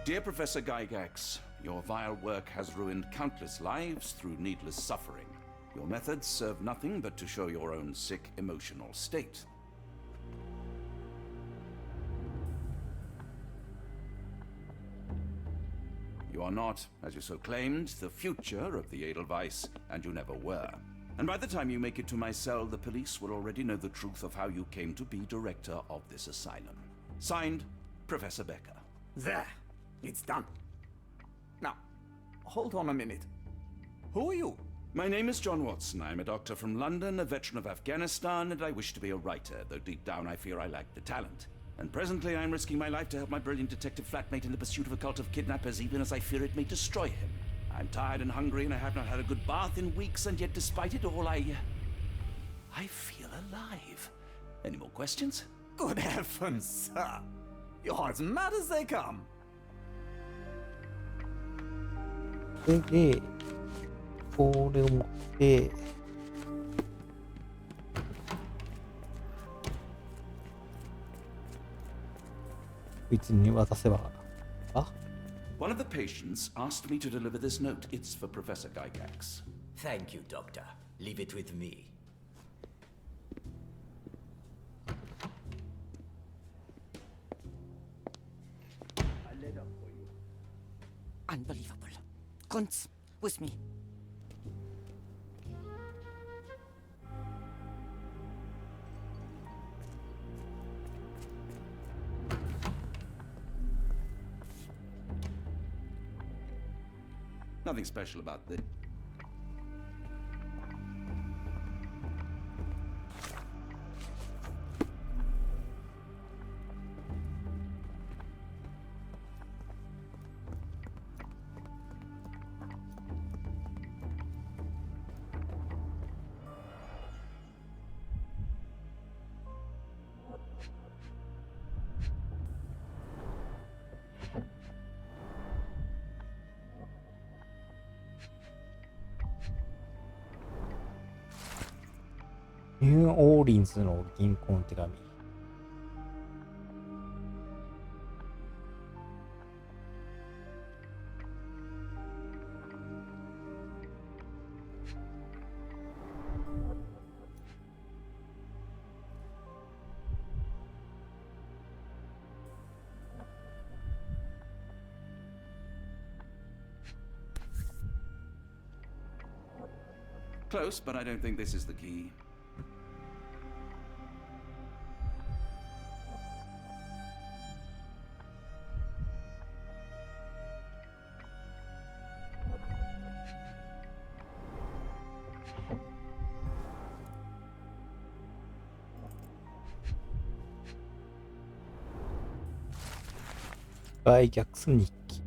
Dear Professor Gygax, your vile work has ruined countless lives through needless suffering. Your methods serve nothing but to show your own sick emotional state. You are not, as you so claimed, the future of the Edelweiss, and you never were. And by the time you make it to my cell, the police will already know the truth of how you came to be director of this asylum. Signed, Professor Becker. There. It's done. Now, hold on a minute. Who are you? My name is John Watson. I'm a doctor from London, a veteran of Afghanistan, and I wish to be a writer, though deep down I fear I lack the talent. And presently I'm risking my life to help my brilliant detective flatmate in the pursuit of a cult of kidnappers, even as I fear it may destroy him. I'm tired and hungry, and I have not had a good bath in weeks, and yet despite it all, I feel alive. Any more questions? Good heavens, sir. You're as mad as they come. で、これを持って、こいつに渡せば、あ One of the patients asked me to deliver this note. It's for Professor Gygax. Thank you, Doctor. Leave it with me. A letter for you. Unbelievable. Kunz, with me. Nothing special about this. ニューオーリンズの銀行の手紙。Close, but I don't think this is the key.売却す日記。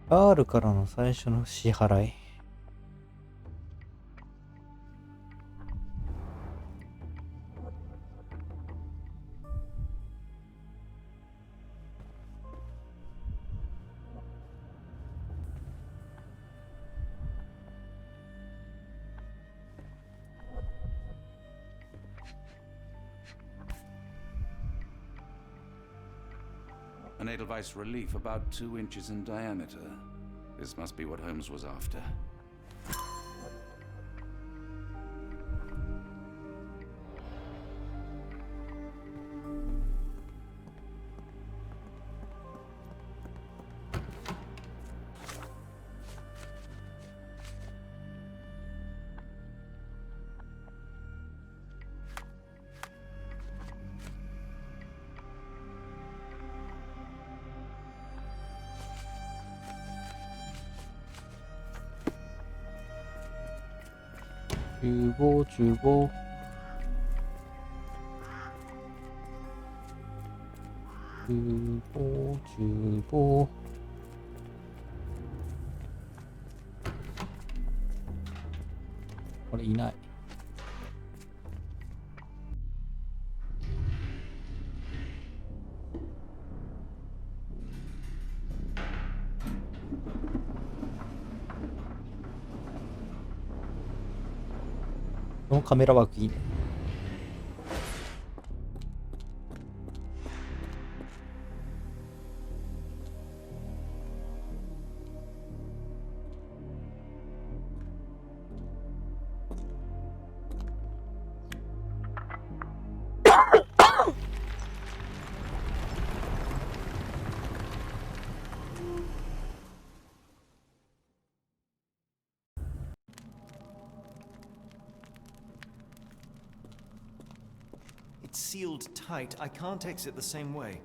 R からの最初の支払い。An Edelweiss relief about 2 inches in diameter. This must be what Holmes was after. $15. 15. これいない。このカメラワークいいね。It's sealed tight. I can't exit the same way.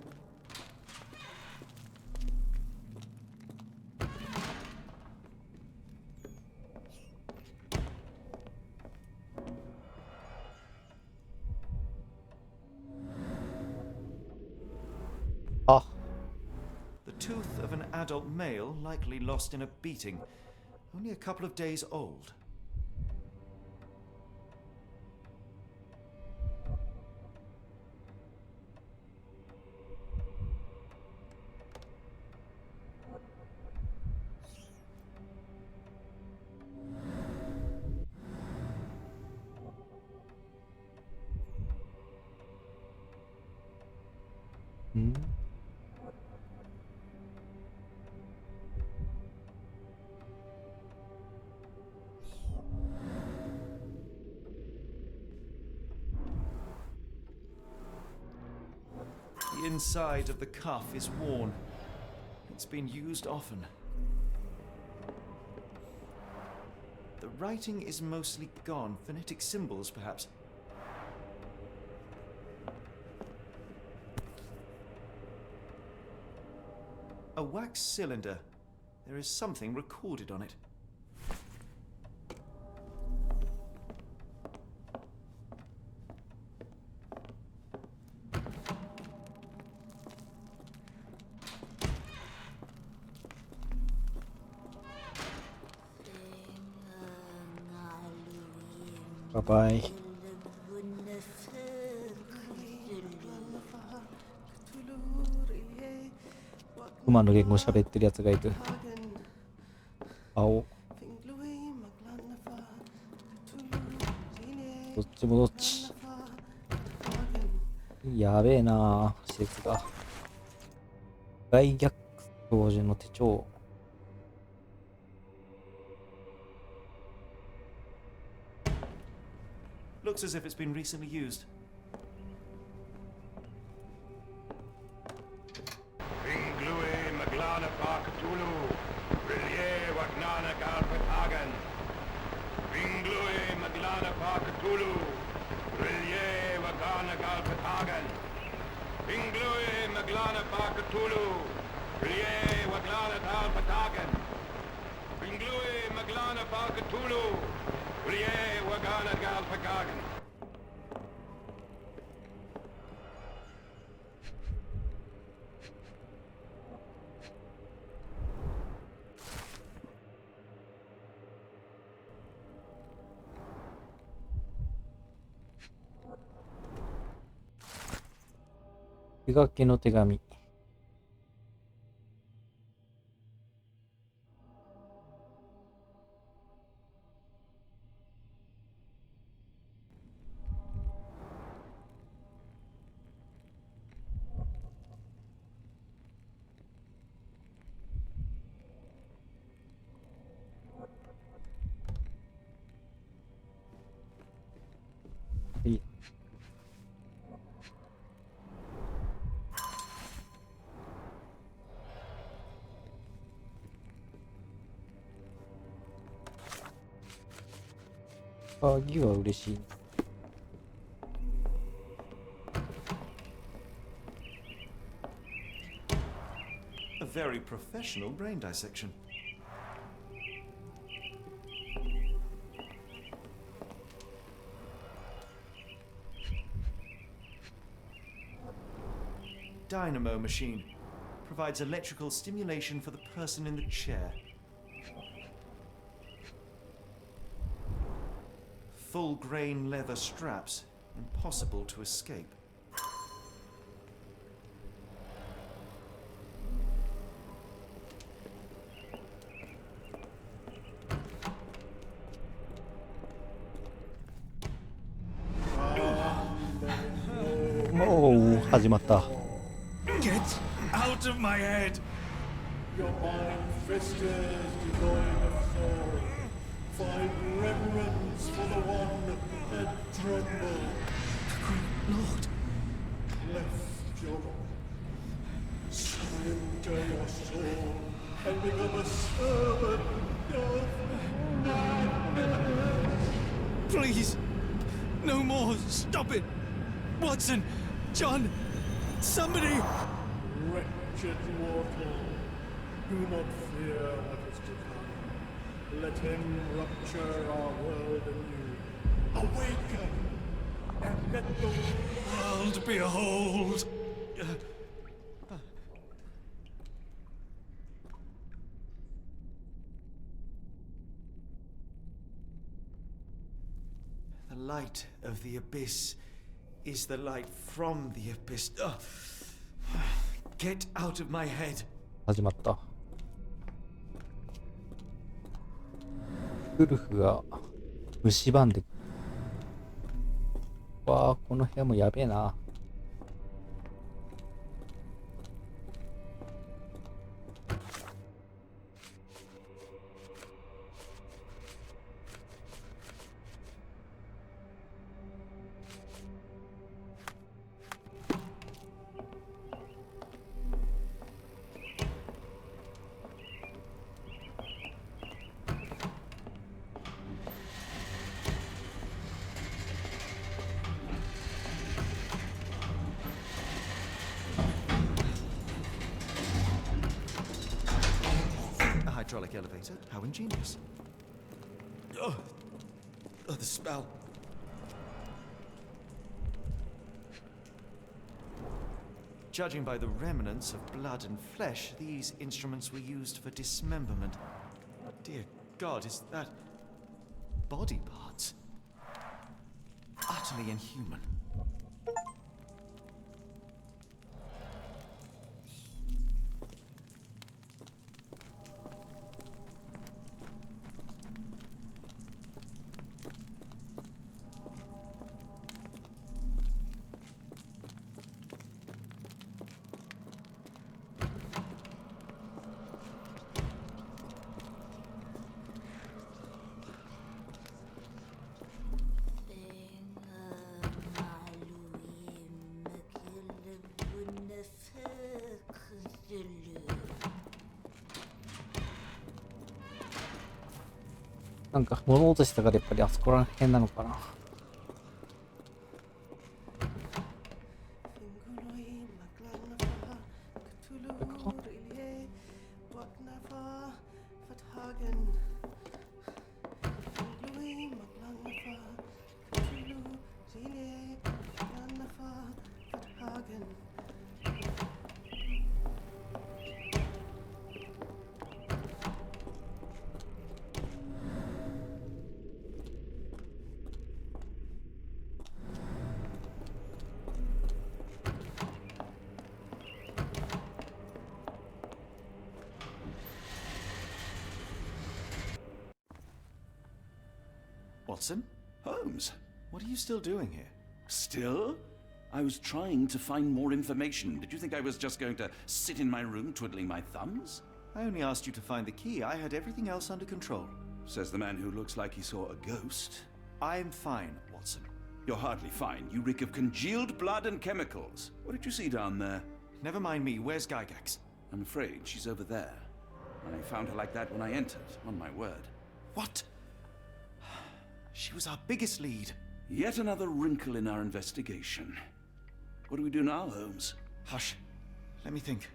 Ah. The tooth of an adult male, likely lost in a beating. Only a couple of days old. The inside of the cuff is worn. It's been used often. The writing is mostly gone. Phonetic symbols, perhaps. A wax cylinder. There is something recorded on it. Bye-bye. 熊の言語喋ってるやつがいる。青。どっちもどっち。やべえな施設が。外逆教授の手帳。Looks as if it's been recently used. Ringlui Maglana Pakatulu, Rilye Wagnana Galpatagan. Ringlui Maglana Pakatulu, Rilye Wagana Galpatagan. Ringlui Maglana Pakatulu, Rilye Waglana Galpatagan. Ringlui Maglana Pakatulu, Rilye Wagana Galpatagan. 手書きの手紙。はい。鍵は嬉しい。A very professional brain dissection. Dynamo machine provides electrical stimulation for the person in the chair. Full grain leather straps, impossible to escape. Oh, 始まった。Get out of my head! Your iron fist is devoid of soul. Find reverence for the one that trembled. The Great Lord! Left your surrender your soul and become a servant of madness. Please! No more! Stop it! Watson! John! Somebody! Wretched mortal, do not fear what is to come. Let him rupture our world anew. Awaken! And let the World behold! The light of the abyss is the light from the abyss. Get out of my head. 始まった。ウルフが蝕んで。わあ、この部屋もやべえな。Hydraulic elevator. How ingenious. Oh, the spell. Judging by the remnants of blood and flesh, these instruments were used for dismemberment. Dear God, is that body parts? Utterly inhuman. なんか物落としたからやっぱりあそこら辺なのかな。Watson? Holmes, what are you still doing here? Still? I was trying to find more information. Did you think I was just going to sit in my room twiddling my thumbs? I only asked you to find the key. I had everything else under control. Says the man who looks like he saw a ghost. I'm fine, Watson. You're hardly fine. You reek of congealed blood and chemicals. What did you see down there? Never mind me. Where's Gygax? I'm afraid she's over there. I found her like that when I entered, on my word. What? She was our biggest lead. Yet another wrinkle in our investigation. What do we do now, Holmes? Hush. Let me think.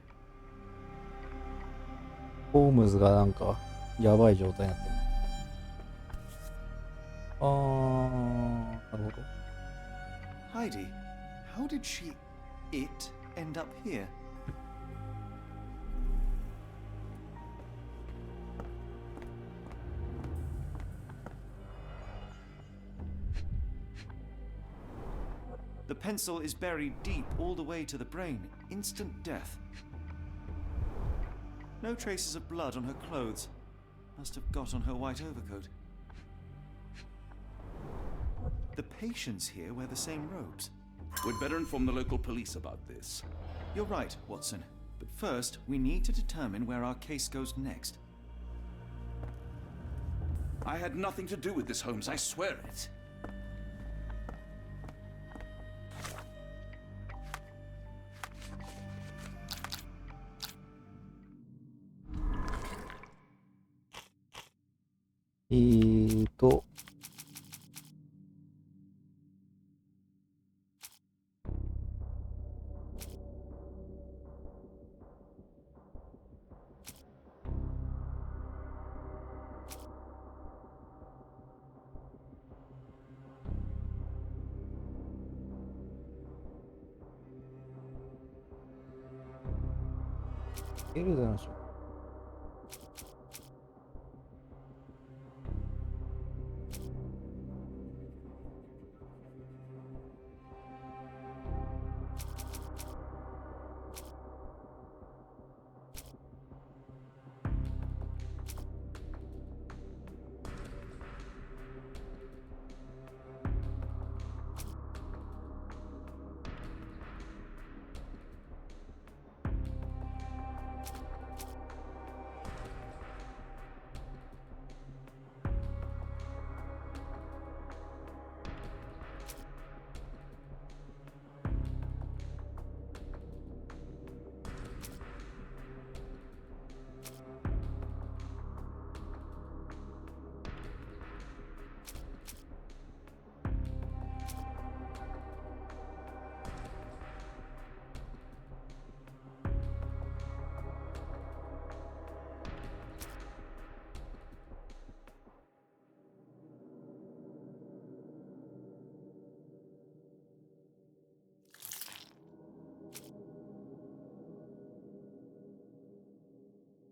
ホームズがなんかやばい状態になってる。なるほど。Heidi, how did it end up here? The pencil is buried deep all the way to the brain. Instant death. No traces of blood on her clothes. Must have got on her white overcoat. The patients here wear the same robes. We'd better inform the local police about this. You're right, Watson. But first, we need to determine where our case goes next. I had nothing to do with this, Holmes. I swear it. To Ele dança.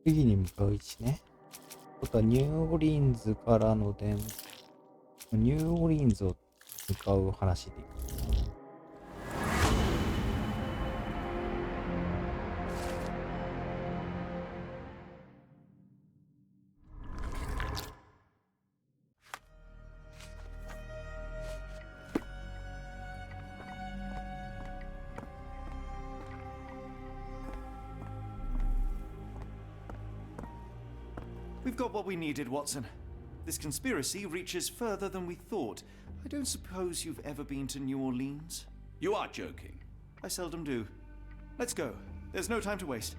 次に向かう位置ね。あとはニューオーリンズからのニューオーリンズを向かう話でいく。We've got what we needed, Watson. This conspiracy reaches further than we thought. I don't suppose you've ever been to New Orleans? You are joking. I seldom do. Let's go. There's no time to waste.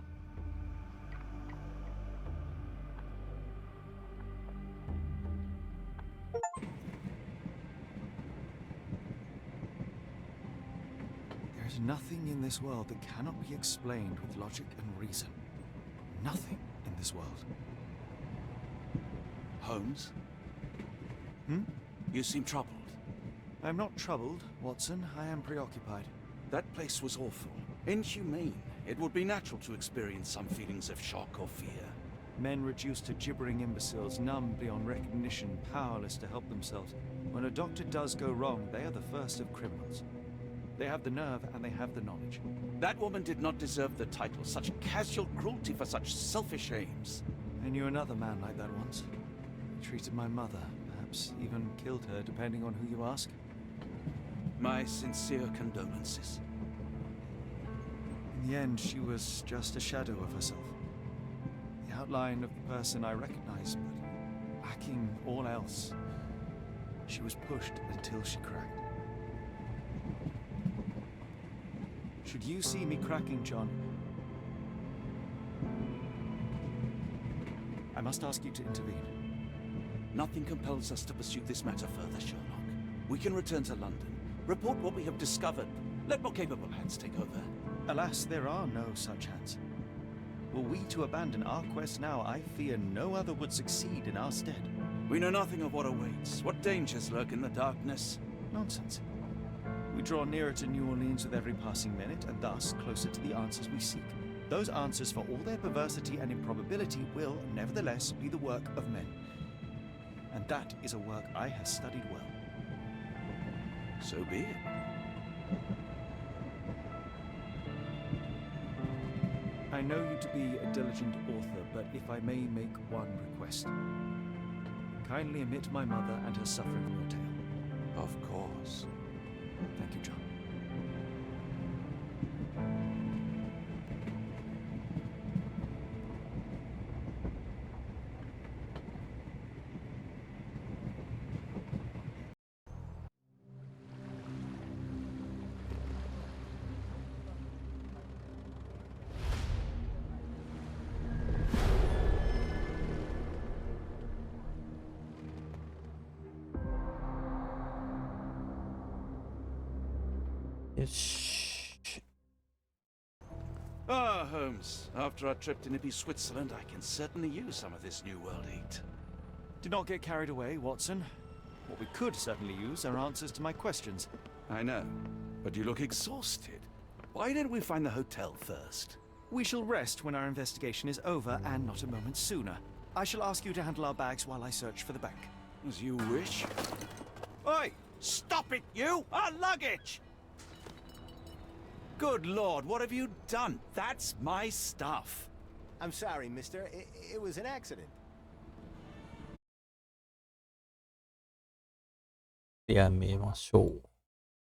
There's nothing in this world that cannot be explained with logic and reason. Nothing in this world. Holmes? Hmm? You seem troubled. I'm not troubled, Watson. I am preoccupied. That place was awful. Inhumane. It would be natural to experience some feelings of shock or fear. Men reduced to gibbering imbeciles, numb beyond recognition, powerless to help themselves. When a doctor does go wrong, they are the first of criminals. They have the nerve and they have the knowledge. That woman did not deserve the title. Such casual cruelty for such selfish aims. I knew another man like that once. He treated my mother, perhaps even killed her, depending on who you ask. My sincere condolences. In the end, she was just a shadow of herself. The outline of the person I recognized, but lacking all else. She was pushed until she cracked. Should you see me cracking, John, I must ask you to intervene. Nothing compels us to pursue this matter further, Sherlock. We can return to London, report what we have discovered. Let more capable hands take over. Alas, there are no such hands. Were we to abandon our quest now, I fear no other would succeed in our stead. We know nothing of what awaits, what dangers lurk in the darkness. Nonsense. We draw nearer to New Orleans with every passing minute, and thus closer to the answers we seek. Those answers, for all their perversity and improbability, will, nevertheless, be the work of men. And that is a work I have studied well. So be it. I know you to be a diligent author, but if I may make one request. Kindly omit my mother and her suffering from your tale. Of course. Thank you, John. Ah, Holmes. After our trip to nippy Switzerland, I can certainly use some of this New World heat. Do not get carried away, Watson. What we could certainly use are answers to my questions. I know, but you look exhausted. Why didn't we find the hotel first? We shall rest when our investigation is over, and not a moment sooner. I shall ask you to handle our bags while I search for the bank. As you wish. Oi! Stop it, you! Our luggage! Good Lord, what have you done? That's my stuff. I'm sorry, mister. It was an accident. やめましょう。